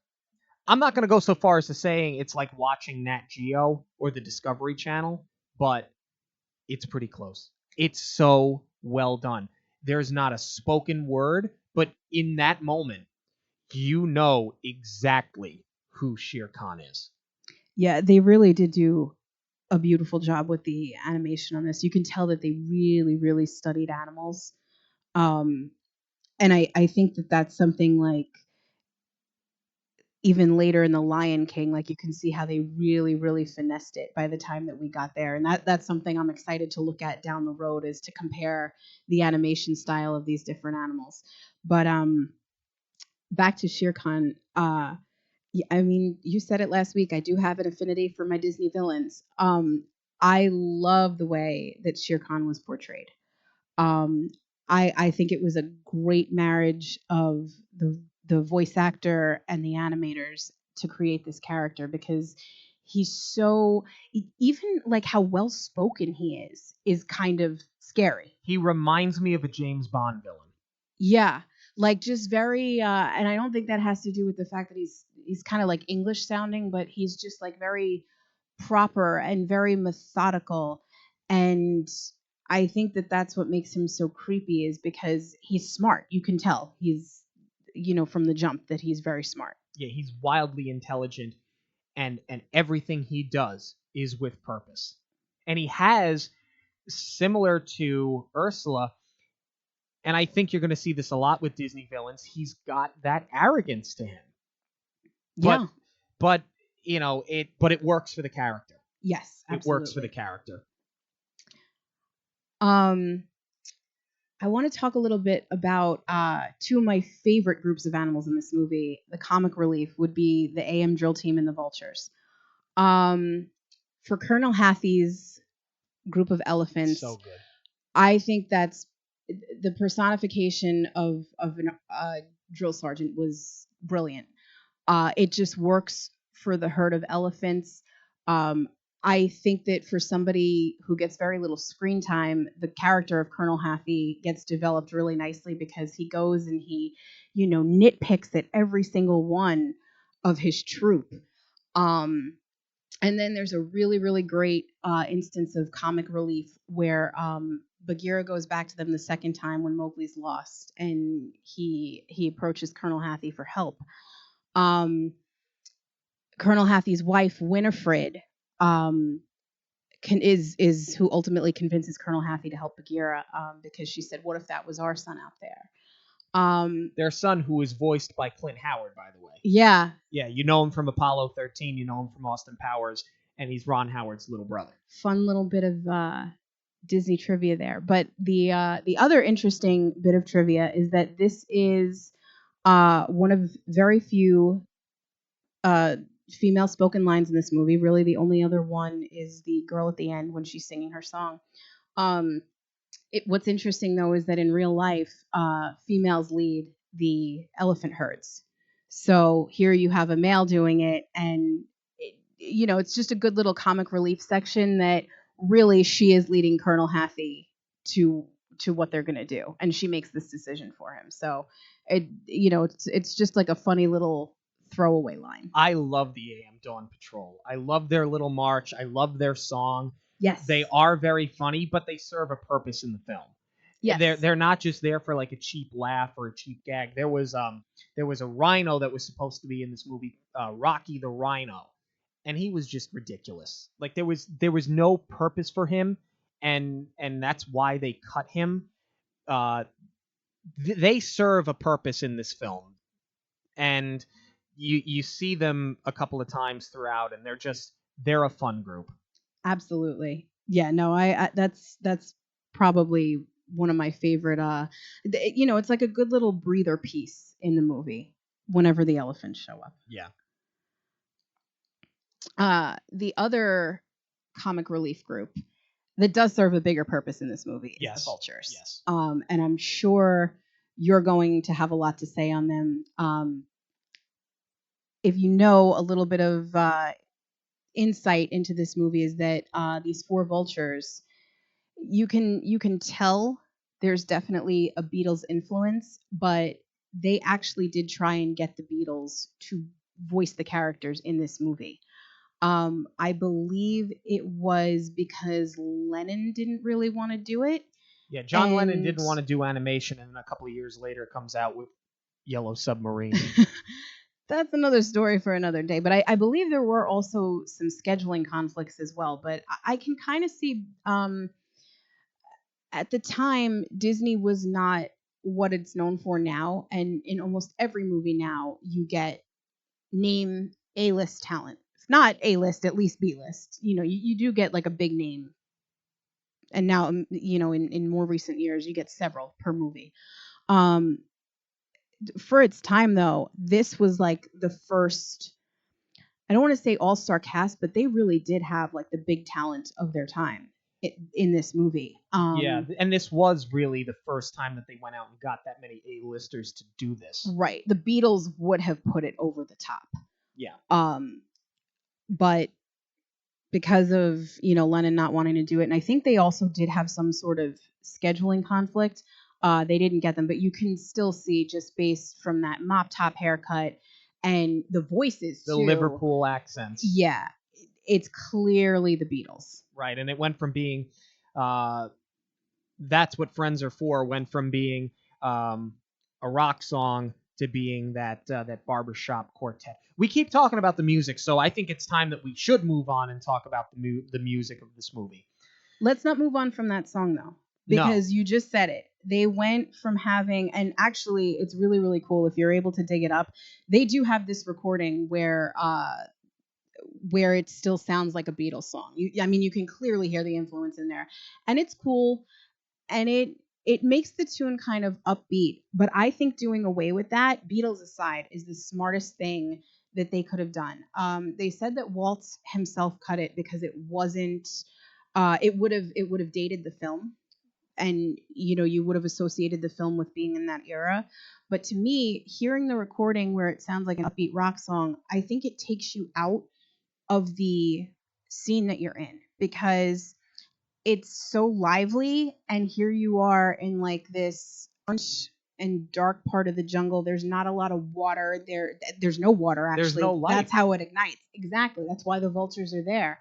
[SPEAKER 3] I'm not going to go so far as to saying it's like watching Nat Geo or the Discovery Channel, but it's pretty close. It's so well done. There's not a spoken word, but in that moment, you know exactly who Shere Khan is.
[SPEAKER 4] Yeah, they really did do a beautiful job with the animation on this. You can tell that they really, really studied animals. And I think that that's something like even later in The Lion King, like you can see how they really, really finessed it by the time that we got there. And that's something I'm excited to look at down the road is to compare the animation style of these different animals. But back to Shere Khan, Yeah, I mean, you said it last week. I do have an affinity for my Disney villains. I love the way that Shere Khan was portrayed. Um, I think it was a great marriage of the voice actor and the animators to create this character because he's so even like how well spoken he is kind of scary.
[SPEAKER 3] He reminds me of a James Bond villain.
[SPEAKER 4] Yeah, like just very and I don't think that has to do with the fact that he's kind of like English sounding, but he's just like very proper and very methodical, and I think that that's what makes him so creepy is because he's smart. You can tell he's from the jump that he's very smart.
[SPEAKER 3] Yeah, he's wildly intelligent, and everything he does is with purpose. And he has, similar to Ursula, and I think you're going to see this a lot with Disney villains, he's got that arrogance to him.
[SPEAKER 4] Yeah.
[SPEAKER 3] But it works for the character.
[SPEAKER 4] Yes, absolutely.
[SPEAKER 3] It works for the character.
[SPEAKER 4] I want to talk a little bit about two of my favorite groups of animals in this movie. The comic relief would be the AM drill team and the vultures. For Colonel Hathie's group of elephants,
[SPEAKER 3] So good.
[SPEAKER 4] I think that's the personification of a drill sergeant was brilliant. It just works for the herd of elephants. I think that for somebody who gets very little screen time, the character of Colonel Hathie gets developed really nicely because he goes and he, nitpicks at every single one of his troop. And then there's a really, really great instance of comic relief where Bagheera goes back to them the second time when Mowgli's lost, and he approaches Colonel Hathie for help. Colonel Hathie's wife, Winifred, is who ultimately convinces Colonel Hathie to help Bagheera because she said, "What if that was our son out there?"
[SPEAKER 3] Their son, who is voiced by Clint Howard, by the way.
[SPEAKER 4] Yeah.
[SPEAKER 3] Yeah, you know him from Apollo 13, you know him from Austin Powers, and he's Ron Howard's little brother.
[SPEAKER 4] Fun little bit of Disney trivia there. But the other interesting bit of trivia is that this is one of very few female spoken lines in this movie. Really, the only other one is the girl at the end when she's singing her song. What's interesting though is that in real life, females lead the elephant herds. So here you have a male doing it, and it's just a good little comic relief section that really she is leading Colonel Hathie to what they're gonna do, and she makes this decision for him. So it's just like a funny little throwaway line.
[SPEAKER 3] I love the AM Dawn Patrol. I love their little march. I love their song.
[SPEAKER 4] Yes.
[SPEAKER 3] They are very funny, but they serve a purpose in the film.
[SPEAKER 4] Yes.
[SPEAKER 3] They're not just there for like a cheap laugh or a cheap gag. There was a rhino that was supposed to be in this movie, Rocky the Rhino, and he was just ridiculous. Like there was no purpose for him, and that's why they cut him. They serve a purpose in this film, and you see them a couple of times throughout, and they're a fun group.
[SPEAKER 4] Absolutely. Yeah, no, I that's probably one of my favorite it's like a good little breather piece in the movie whenever the elephants show up.
[SPEAKER 3] Yeah.
[SPEAKER 4] The other comic relief group that does serve a bigger purpose in this movie is the vultures.
[SPEAKER 3] Yes.
[SPEAKER 4] And I'm sure you're going to have a lot to say on them. If you know a little bit of insight into this movie is that these four vultures, you can tell there's definitely a Beatles influence, but they actually did try and get the Beatles to voice the characters in this movie. I believe it was because Lennon didn't really want to do it.
[SPEAKER 3] Yeah, John Lennon didn't want to do animation, and a couple of years later comes out with Yellow Submarine.
[SPEAKER 4] That's another story for another day. But I believe there were also some scheduling conflicts as well. But I can kind of see at the time, Disney was not what it's known for now. And in almost every movie now, you get name A-list talent. If not A-list, at least B-list. You do get like a big name. And now, in more recent years, you get several per movie. For its time, though, this was like the first I don't want to say all-star cast, but they really did have like the big talent of their time in this movie.
[SPEAKER 3] Yeah, and this was really the first time that they went out and got that many A-listers to do this.
[SPEAKER 4] Right. The Beatles would have put it over the top.
[SPEAKER 3] Yeah.
[SPEAKER 4] But because of, Lennon not wanting to do it, and I think they also did have some sort of scheduling conflict, they didn't get them. But you can still see, just based from that mop top haircut and the voices,
[SPEAKER 3] The
[SPEAKER 4] too.
[SPEAKER 3] Liverpool accents.
[SPEAKER 4] Yeah. It's clearly the Beatles.
[SPEAKER 3] Right, and it went from being That's What Friends Are For, went from being a rock song to being that barbershop quartet. We keep talking about the music, so I think it's time that we should move on and talk about the music of this movie.
[SPEAKER 4] Let's not move on from that song, though, because you just said it. They went from having, and actually it's really, really cool if you're able to dig it up. They do have this recording where it still sounds like a Beatles song. You can clearly hear the influence in there, and it's cool, and it makes the tune kind of upbeat. But I think doing away with that, Beatles aside, is the smartest thing that they could have done. They said that Waltz himself cut it because it wasn't. It would have dated the film, and you would have associated the film with being in that era. But to me, hearing the recording where it sounds like an upbeat rock song, I think it takes you out of the scene that you're in, because it's so lively, and here you are in like this orange and dark part of the jungle. There's not a lot of water there. There's no water, actually.
[SPEAKER 3] There's no light.
[SPEAKER 4] That's how it ignites. Exactly. That's why the vultures are there.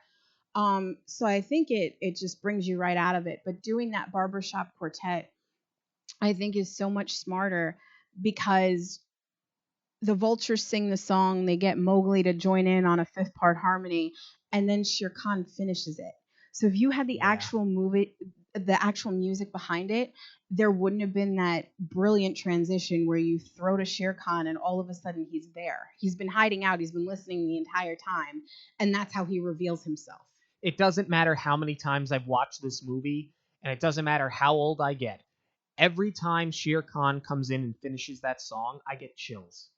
[SPEAKER 4] So I think it just brings you right out of it. But doing that barbershop quartet, I think, is so much smarter, because the vultures sing the song, they get Mowgli to join in on a 5th part harmony, and then Shere Khan finishes it. So if you had the actual movie, the actual music behind it, there wouldn't have been that brilliant transition where you throw to Shere Khan and all of a sudden he's there. He's been hiding out, he's been listening the entire time, and that's how he reveals himself.
[SPEAKER 3] It doesn't matter how many times I've watched this movie, and it doesn't matter how old I get. Every time Shere Khan comes in and finishes that song, I get chills.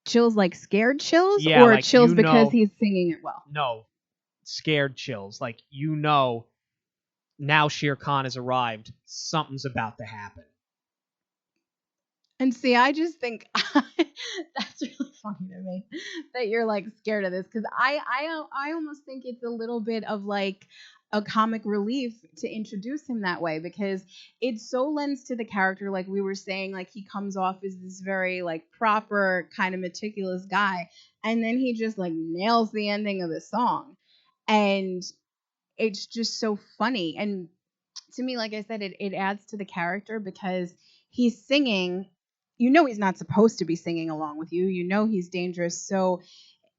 [SPEAKER 4] Chills like scared chills?
[SPEAKER 3] Yeah,
[SPEAKER 4] or
[SPEAKER 3] like,
[SPEAKER 4] chills because he's singing it well?
[SPEAKER 3] No, scared chills. Like, now Shere Khan has arrived. Something's about to happen.
[SPEAKER 4] And see, I just think that's really funny to me that you're like scared of this, because I almost think it's a little bit of like a comic relief to introduce him that way, because it so lends to the character. Like we were saying, like he comes off as this very like proper kind of meticulous guy, and then he just like nails the ending of the song, and it's just so funny. And to me, like I said, it adds to the character, because he's singing. He's not supposed to be singing along with you. He's dangerous. So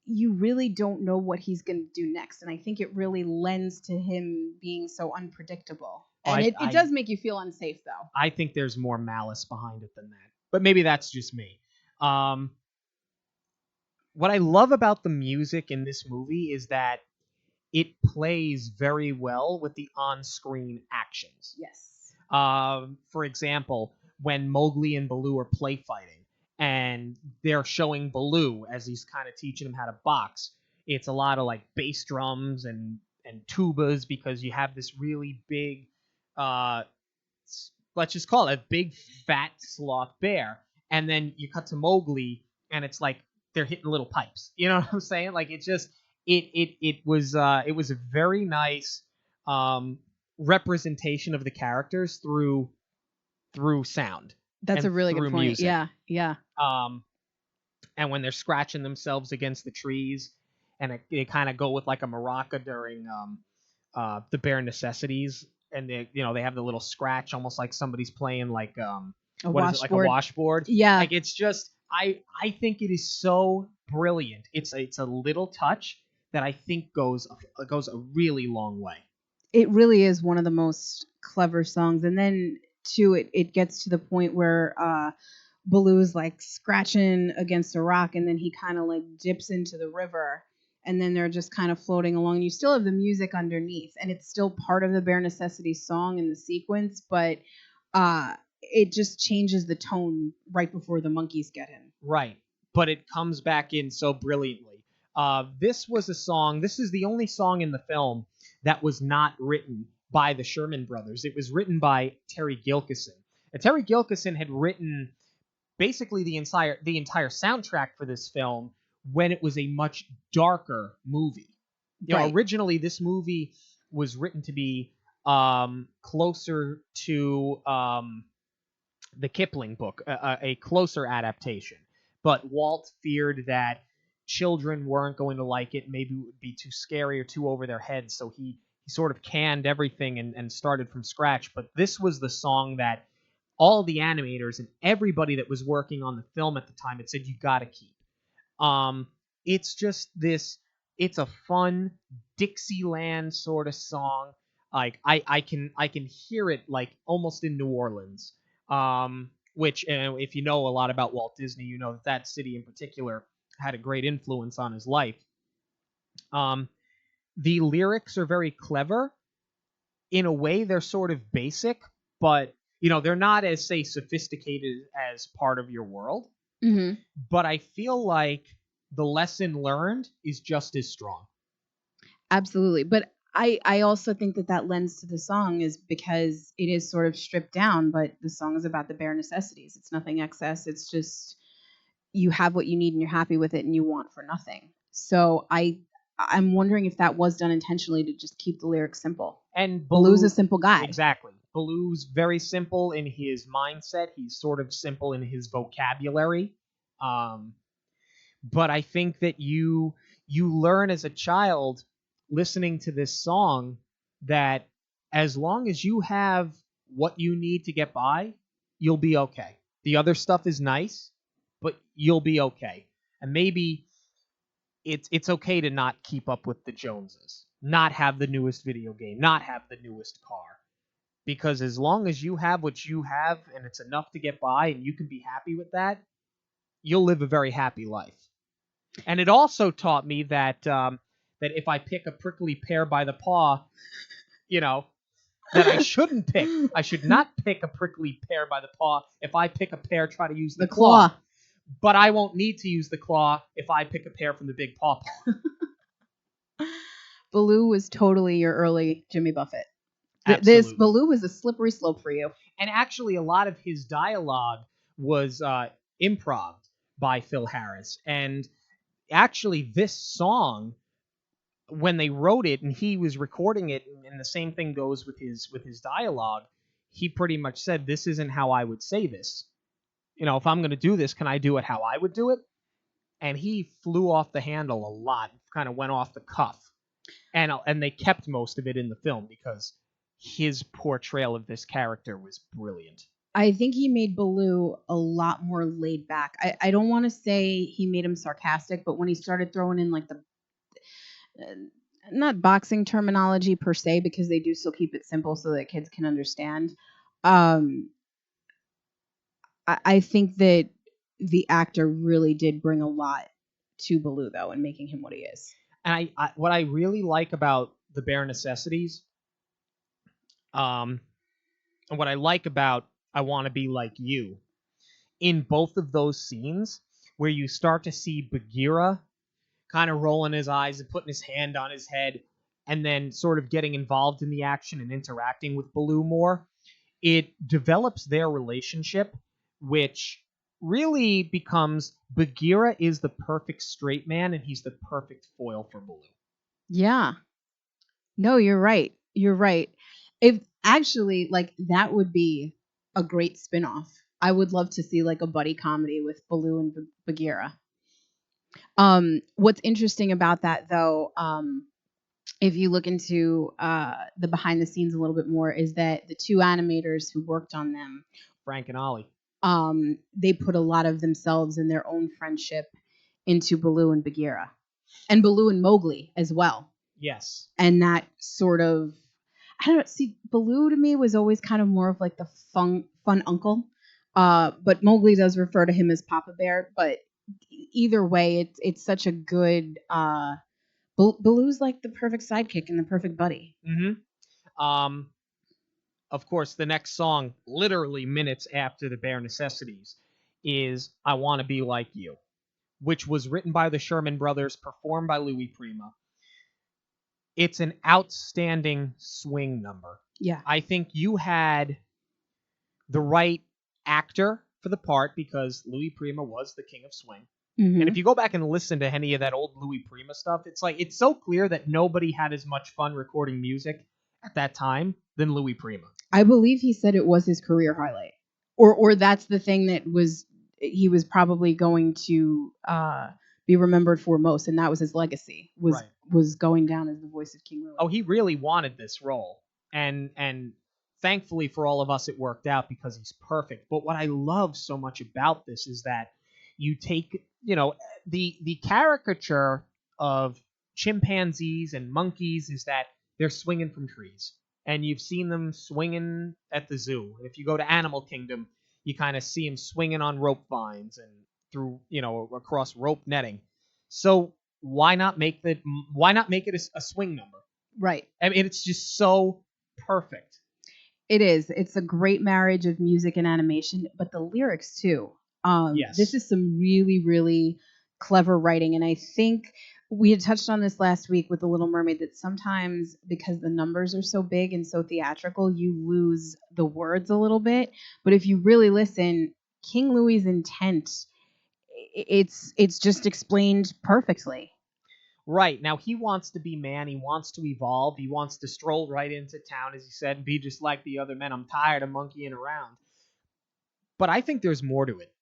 [SPEAKER 4] you really don't know what he's going to do next. And I think it really lends to him being so unpredictable. And it does make you feel unsafe, though.
[SPEAKER 3] I think there's more malice behind it than that. But maybe that's just me. What I love about the music in this movie is that it plays very well with the on-screen actions.
[SPEAKER 4] Yes.
[SPEAKER 3] For example, when Mowgli and Baloo are play fighting, and they're showing Baloo as he's kind of teaching him how to box, it's a lot of like bass drums and tubas, because you have this really big, let's just call it a big fat sloth bear, and then you cut to Mowgli and it's like they're hitting little pipes. You know what I'm saying? Like it just it was a very nice representation of the characters through sound.
[SPEAKER 4] That's a really good point.
[SPEAKER 3] Music.
[SPEAKER 4] Yeah.
[SPEAKER 3] And when they're scratching themselves against the trees, and they kind of go with like a maraca during the bare necessities, and they have the little scratch, almost like somebody's playing like a washboard.
[SPEAKER 4] Yeah.
[SPEAKER 3] Like it's just I think it is so brilliant. It's a little touch that I think goes a really long way.
[SPEAKER 4] It really is one of the most clever songs. And then too, it gets to the point where Baloo's like scratching against a rock, and then he kind of like dips into the river, and then they're just kind of floating along. You still have the music underneath, and it's still part of the Bare Necessities song in the sequence, but it just changes the tone right before the monkeys get him.
[SPEAKER 3] Right. but it comes back in so brilliantly. This was a song. This is the only song in the film that was not written by the Sherman Brothers. It was written by Terry Gilkyson. And Terry Gilkyson had written basically the entire soundtrack for this film when it was a much darker movie.
[SPEAKER 4] Right.
[SPEAKER 3] Originally this movie was written to be closer to the Kipling book, a closer adaptation. But Walt feared that children weren't going to like it, maybe it would be too scary or too over their heads, so he sort of canned everything and started from scratch. But this was the song that all the animators and everybody that was working on the film at the time had said, you gotta keep. It's just this, it's a fun Dixieland sort of song. Like I can hear it like almost in New Orleans. Which if you know a lot about Walt Disney, you know that city in particular had a great influence on his life. The lyrics are very clever. In a way, they're sort of basic, but they're not as, say, sophisticated as Part of Your World.
[SPEAKER 4] Mm-hmm.
[SPEAKER 3] But I feel like the lesson learned is just as strong.
[SPEAKER 4] Absolutely. But I also think that lends to the song is because it is sort of stripped down, but the song is about the bare necessities. It's nothing excess. It's just you have what you need and you're happy with it and you want for nothing. So I'm wondering if that was done intentionally to just keep the lyrics simple.
[SPEAKER 3] And
[SPEAKER 4] Baloo's a simple guy.
[SPEAKER 3] Exactly. Baloo's very simple in his mindset. He's sort of simple in his vocabulary. But I think that you learn as a child listening to this song that as long as you have what you need to get by, you'll be okay. The other stuff is nice, but you'll be okay. And maybe it's okay to not keep up with the Joneses, not have the newest video game, not have the newest car. Because as long as you have what you have and it's enough to get by and you can be happy with that, you'll live a very happy life. And it also taught me that that if I pick a prickly pear by the paw, that I shouldn't pick. I should not pick a prickly pear by the paw. If I pick a pear, try to use the claw. But I won't need to use the claw if I pick a pear from the big paw.
[SPEAKER 4] Baloo was totally your early Jimmy Buffett.
[SPEAKER 3] Absolutely.
[SPEAKER 4] Baloo was a slippery slope for you.
[SPEAKER 3] And actually, a lot of his dialogue was improv by Phil Harris. And actually, this song, when they wrote it and he was recording it, and the same thing goes with his dialogue, he pretty much said, this isn't how I would say this. If I'm going to do this, can I do it how I would do it? And he flew off the handle a lot, kind of went off the cuff. And they kept most of it in the film because his portrayal of this character was brilliant.
[SPEAKER 4] I think he made Baloo a lot more laid back. I don't want to say he made him sarcastic, but when he started throwing in like the not boxing terminology per se, because they do still keep it simple so that kids can understand. I think that the actor really did bring a lot to Baloo, though, in making him what he is.
[SPEAKER 3] And I what I really like about the bare necessities, and what I like about I Want to Be Like You, in both of those scenes where you start to see Bagheera kind of rolling his eyes and putting his hand on his head and then sort of getting involved in the action and interacting with Baloo more, it develops their relationship, which really becomes Bagheera is the perfect straight man and he's the perfect foil for Baloo.
[SPEAKER 4] Yeah. No, you're right. You're right. If actually, like, that would be a great spin-off. I would love to see like a buddy comedy with Baloo and Bagheera. What's interesting about that, though, if you look into the behind the scenes a little bit more, is that the two animators who worked on them,
[SPEAKER 3] Frank and Ollie,
[SPEAKER 4] they put a lot of themselves and their own friendship into Baloo and Bagheera, and Baloo and Mowgli as well.
[SPEAKER 3] Yes.
[SPEAKER 4] And that sort of, I don't know, see, Baloo to me was always kind of more of like the fun uncle, but Mowgli does refer to him as Papa Bear, but either way, it's such a good, Baloo's like the perfect sidekick and the perfect buddy.
[SPEAKER 3] Mm-hmm. Of course, the next song, literally minutes after the bare necessities, is I Want to Be Like You, which was written by the Sherman Brothers, performed by Louis Prima. It's an outstanding swing number.
[SPEAKER 4] Yeah.
[SPEAKER 3] I think you had the right actor for the part because Louis Prima was the king of swing.
[SPEAKER 4] Mhm.
[SPEAKER 3] And if you go back and listen to any of that old Louis Prima stuff, it's so clear that nobody had as much fun recording music at that time than Louis Prima.
[SPEAKER 4] I believe he said it was his career highlight, or that's the thing that he was probably going to be remembered for most, and that was his legacy was going down as the voice of King Louis.
[SPEAKER 3] Oh, he really wanted this role, and thankfully for all of us, it worked out because he's perfect. But what I love so much about this is that you take, the caricature of chimpanzees and monkeys is that they're swinging from trees, and you've seen them swinging at the zoo. If you go to Animal Kingdom, you kind of see them swinging on rope vines and through, across rope netting. So why not make it a swing number?
[SPEAKER 4] Right.
[SPEAKER 3] I mean, it's just so perfect.
[SPEAKER 4] It is. It's a great marriage of music and animation, but the lyrics too.
[SPEAKER 3] Yes.
[SPEAKER 4] This is some really, really clever writing, and I think we had touched on this last week with The Little Mermaid that sometimes because the numbers are so big and so theatrical, you lose the words a little bit. But if you really listen, King Louis's intent, it's just explained perfectly.
[SPEAKER 3] Right. Now, he wants to be man. He wants to evolve. He wants to stroll right into town, as he said, and be just like the other men. I'm tired of monkeying around. But I think there's more to it.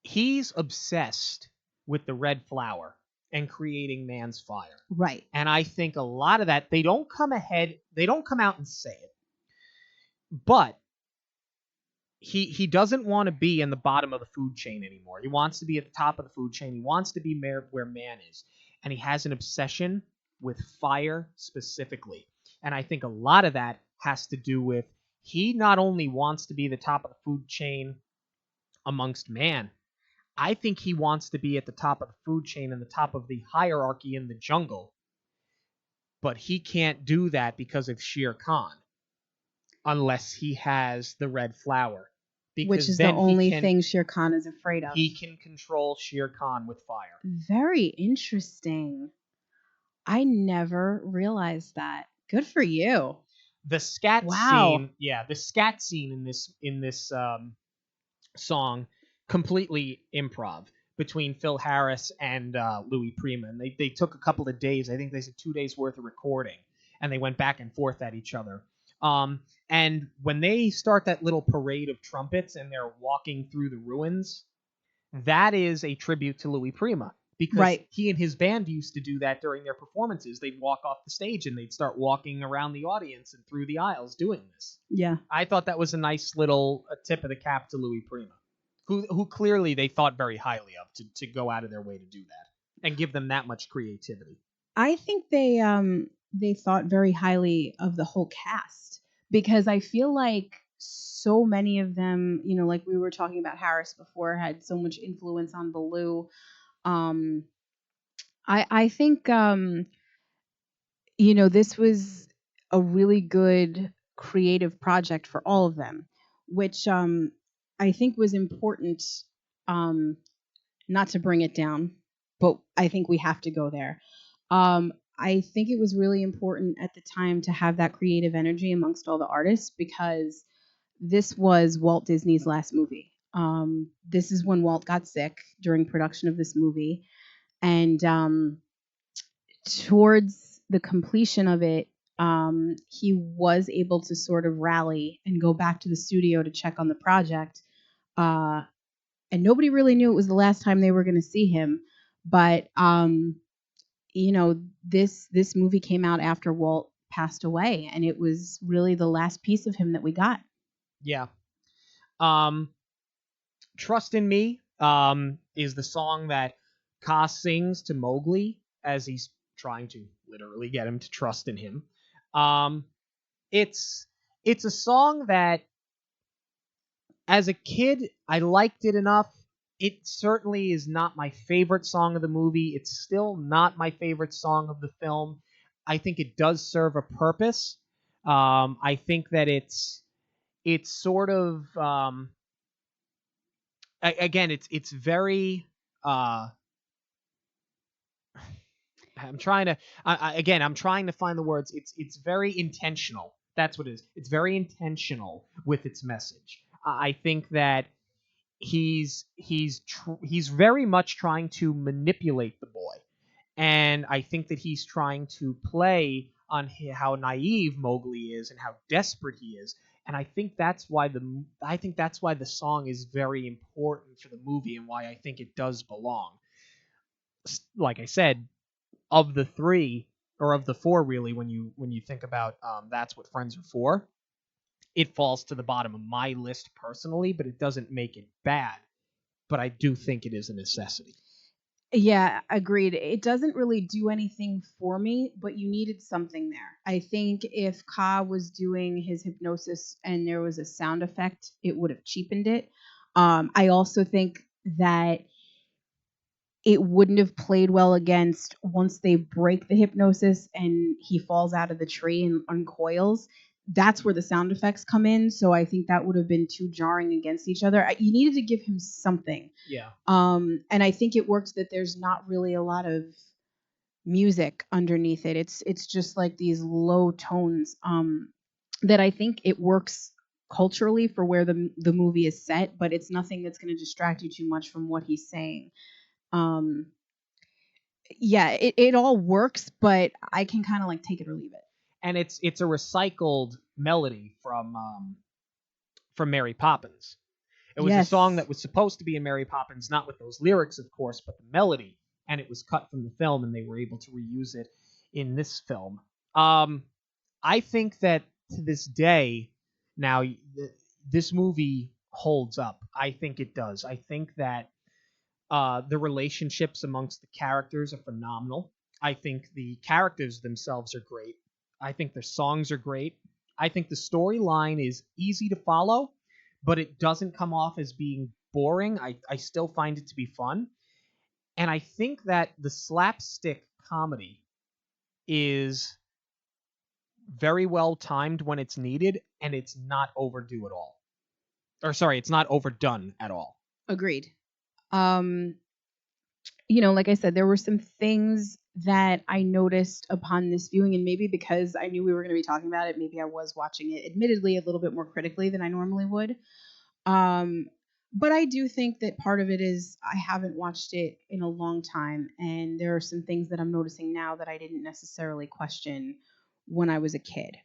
[SPEAKER 3] He's obsessed with the red flower and creating man's fire.
[SPEAKER 4] Right.
[SPEAKER 3] And I think a lot of that, they don't come out and say it. But he doesn't want to be in the bottom of the food chain anymore. He wants to be at the top of the food chain. He wants to be where man is. And he has an obsession with fire specifically. And I think a lot of that has to do with he not only wants to be the top of the food chain amongst man, I think he wants to be at the top of the food chain and the top of the hierarchy in the jungle. But he can't do that because of Shere Khan unless he has the red flower.
[SPEAKER 4] Which is the only thing Shere Khan is afraid of.
[SPEAKER 3] He can control Shere Khan with fire.
[SPEAKER 4] Very interesting. I never realized that. Good for you.
[SPEAKER 3] The scat scene, the scat scene in this song, completely improv between Phil Harris and Louis Prima. And they took a couple of days. I think they said 2 days worth of recording, and they went back and forth at each other. And when they start that little parade of trumpets and they're walking through the ruins, that is a tribute to Louis Prima. Because he and his band used to do that during their performances. They'd walk off the stage and they'd start walking around the audience and through the aisles doing this.
[SPEAKER 4] Yeah.
[SPEAKER 3] I thought that was a nice little tip of the cap to Louis Prima, who clearly they thought very highly of to go out of their way to do that and give them that much creativity.
[SPEAKER 4] I think they thought very highly of the whole cast because I feel like so many of them, like we were talking about Harris before, had so much influence on Baloo. I think this was a really good creative project for all of them, which I think was important. Not to bring it down, but I think we have to go there. I think it was really important at the time to have that creative energy amongst all the artists because this was Walt Disney's last movie. This is when Walt got sick during production of this movie. And towards the completion of it, he was able to sort of rally and go back to the studio to check on the project. And nobody really knew it was the last time they were going to see him. But, this movie came out after Walt passed away, and it was really the last piece of him that we got.
[SPEAKER 3] Yeah. Trust in Me is the song that Kaa sings to Mowgli as he's trying to literally get him to trust in him. It's a song that as a kid I liked it enough. It certainly is not my favorite song of the movie. It's still not my favorite song of the film. I think it does serve a purpose. I think that it's sort of again, it's very I'm trying to again. I'm trying to find the words. It's very intentional. That's what it is. It's very intentional with its message. I think that he's very much trying to manipulate the boy, and I think that he's trying to play on how naive Mowgli is and how desperate he is. And I think that's why the song is very important for the movie and why I think it does belong. Like I said, of the three or of the four, really, when you think about that's what friends are for, it falls to the bottom of my list personally, but it doesn't make it bad. But I do think it is a necessity.
[SPEAKER 4] Yeah, agreed. It doesn't really do anything for me, but you needed something there. I think if Ka was doing his hypnosis and there was a sound effect, it would have cheapened it. I also think that it wouldn't have played well against once they break the hypnosis and he falls out of the tree and uncoils. That's where the sound effects come in. So I think that would have been too jarring against each other. You needed to give him something.
[SPEAKER 3] Yeah.
[SPEAKER 4] And I think it works that there's not really a lot of music underneath it. It's just like these low tones. That I think it works culturally for where the movie is set, but it's nothing that's going to distract you too much from what he's saying. Um, yeah, it all works, but I can kind of like take it or leave it.
[SPEAKER 3] And it's a recycled melody from Mary Poppins. It was a
[SPEAKER 4] Yes.
[SPEAKER 3] song that was supposed to be in Mary Poppins, not with those lyrics, of course, but the melody, and it was cut from the film, and they were able to reuse it in this film. I think that to this day, now this movie holds up. I think it does. I think that the relationships amongst the characters are phenomenal. I think the characters themselves are great. I think their songs are great. I think the storyline is easy to follow, but it doesn't come off as being boring. I still find it to be fun. And I think that the slapstick comedy is very well timed when it's needed, and it's not overdue at all. Or sorry, it's not overdone at all.
[SPEAKER 4] Agreed. Like I said, there were some things that I noticed upon this viewing, and maybe because I knew we were going to be talking about it, maybe I was watching it, admittedly, a little bit more critically than I normally would. But I do think that part of it is I haven't watched it in a long time, and there are some things that I'm noticing now that I didn't necessarily question when I was a kid.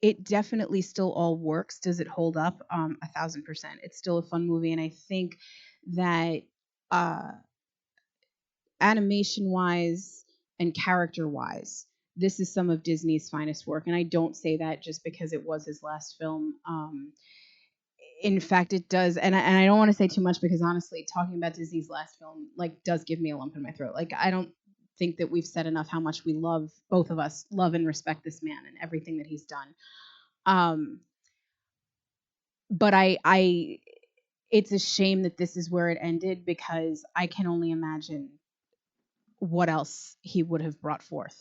[SPEAKER 4] It definitely still all works. Does it hold up? 1,000%. It's still a fun movie, and I think that uh, animation wise and character wise, this is some of Disney's finest work. And I don't say that just because it was his last film. In fact, it does, and I don't want to say too much because honestly, talking about Disney's last film does give me a lump in my throat. I don't think that we've said enough how much we love, both of us love and respect this man and everything that he's done. But it's a shame that this is where it ended because I can only imagine what else he would have brought forth.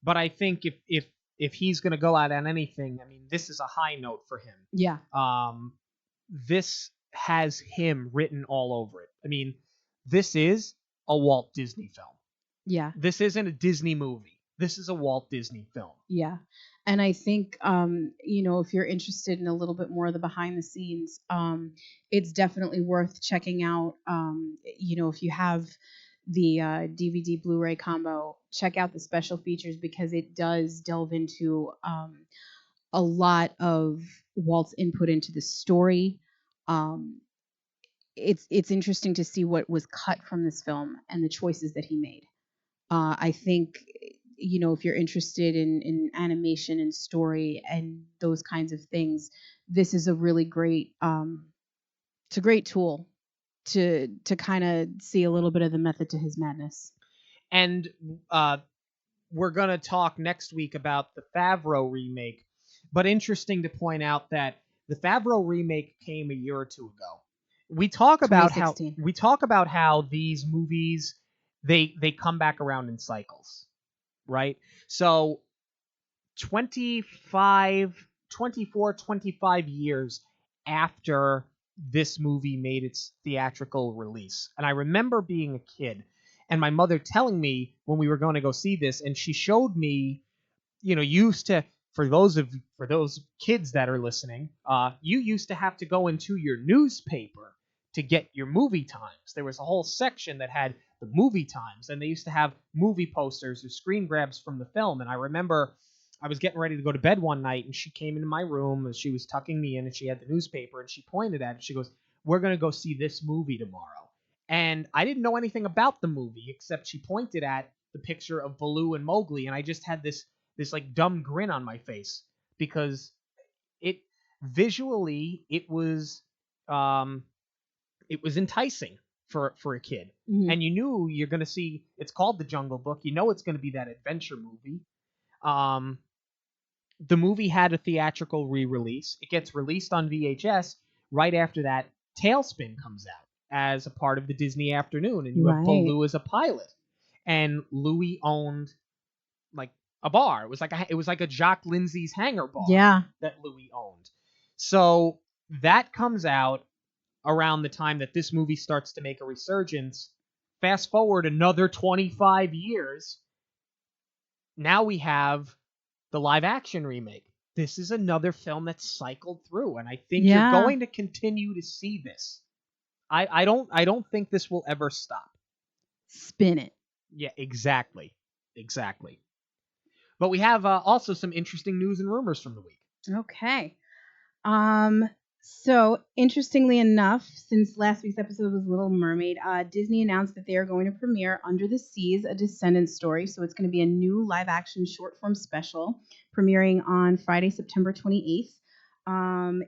[SPEAKER 3] But I think if he's going to go out on anything, I mean, this is a high note for him.
[SPEAKER 4] Yeah.
[SPEAKER 3] This has him written all over it. I mean, this is a Walt Disney film.
[SPEAKER 4] Yeah.
[SPEAKER 3] This isn't a Disney movie. This is a Walt Disney film.
[SPEAKER 4] Yeah. And I think, if you're interested in a little bit more of the behind the scenes, it's definitely worth checking out. If you have the DVD Blu-ray combo, check out the special features because it does delve into a lot of Walt's input into the story. It's interesting to see what was cut from this film and the choices that he made. I think if you're interested in animation and story and those kinds of things, this is a really great it's a great tool to kind of see a little bit of the method to his madness.
[SPEAKER 3] And we're going to talk next week about the Favreau remake. But interesting to point out that the Favreau remake came a year or two ago. We talk about how these movies they come back around in cycles, right? So 25 years after this movie made its theatrical release. And I remember being a kid and my mother telling me when we were going to go see this, and she showed me, used to, for those kids that are listening, you used to have to go into your newspaper to get your movie times. There was a whole section that had the movie times, and they used to have movie posters or screen grabs from the film. And I remember I was getting ready to go to bed one night, and she came into my room as she was tucking me in, and she had the newspaper, and she pointed at it. She goes, "We're going to go see this movie tomorrow." And I didn't know anything about the movie, except she pointed at the picture of Baloo and Mowgli, and I just had this like dumb grin on my face because visually it was enticing for a kid.
[SPEAKER 4] Mhm.
[SPEAKER 3] And you knew you're going to see, it's called The Jungle Book. You know it's going to be that adventure movie. The movie had a theatrical re-release. It gets released on VHS. Right after that, Tailspin comes out as a part of the Disney Afternoon, and you have
[SPEAKER 4] Right.
[SPEAKER 3] Baloo as a pilot. And Louis owned like a bar. It was like a Jock Lindsay's Hangar bar
[SPEAKER 4] Yeah.
[SPEAKER 3] that Louis owned. So that comes out around the time that this movie starts to make a resurgence. Fast forward another 25 years. Now we have the live action remake. This is another film that's cycled through, and I think
[SPEAKER 4] Yeah.
[SPEAKER 3] you're going to continue to see this. I don't think this will ever stop.
[SPEAKER 4] Spin it.
[SPEAKER 3] Yeah, exactly. But we have also some interesting news and rumors from the week.
[SPEAKER 4] Okay. So interestingly enough, since last week's episode was Little Mermaid, Disney announced that they are going to premiere Under the Seas, a Descendants story. So it's going to be a new live-action short-form special premiering on Friday, September 28th.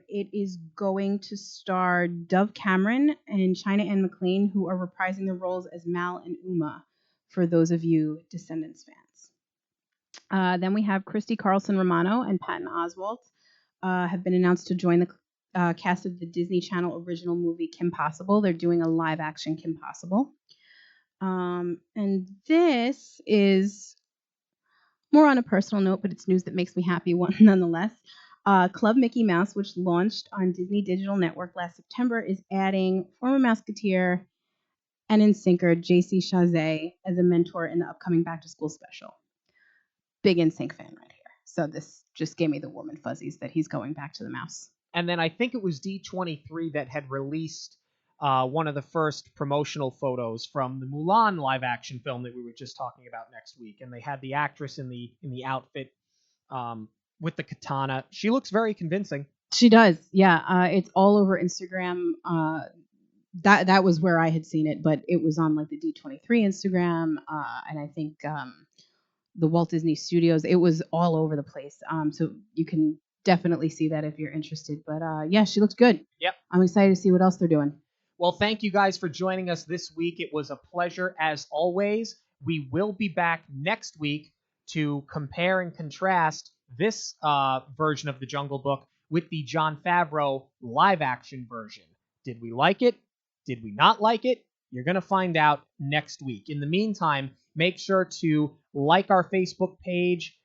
[SPEAKER 4] It is going to star Dove Cameron and China Anne McClain, who are reprising their roles as Mal and Uma, for those of you Descendants fans. Then we have Christy Carlson Romano and Patton Oswalt have been announced to join the cast of the Disney Channel original movie Kim Possible. They're doing a live action Kim Possible. And this is more on a personal note, but it's news that makes me happy nonetheless. Club Mickey Mouse, which launched on Disney Digital Network last September, is adding former Mouseketeer and NSYNCer JC Chasez as a mentor in the upcoming Back to School special. Big NSYNC fan right here. So this just gave me the warm and fuzzies that he's going back to the mouse.
[SPEAKER 3] And then I think it was D23 that had released one of the first promotional photos from the Mulan live action film that we were just talking about next week. And they had the actress in the outfit with the katana. She looks very convincing.
[SPEAKER 4] She does. Yeah. It's all over Instagram. That was where I had seen it, but it was on like the D23 Instagram. And I think the Walt Disney Studios. It was all over the place. So you can definitely see that if you're interested. But yeah, she looks good.
[SPEAKER 3] Yep.
[SPEAKER 4] I'm excited to see what else they're doing.
[SPEAKER 3] Well, thank you guys for joining us this week. It was a pleasure as always. We will be back next week to compare and contrast this version of The Jungle Book with the Jon Favreau live action version. Did we like it? Did we not like it? You're going to find out next week. In the meantime, make sure to like our Facebook page,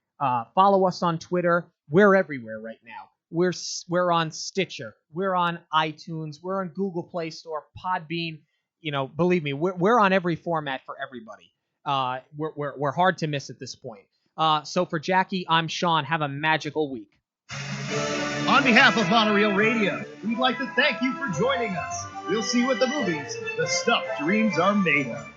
[SPEAKER 3] follow us on Twitter. We're everywhere right now. We're on Stitcher. We're on iTunes. We're on Google Play Store, Podbean. Believe me, we're on every format for everybody. We're hard to miss at this point. So for Jackie, I'm Sean. Have a magical week.
[SPEAKER 1] On behalf of Monoreel Radio, we'd like to thank you for joining us. We'll see you at the movies, the stuff dreams are made of.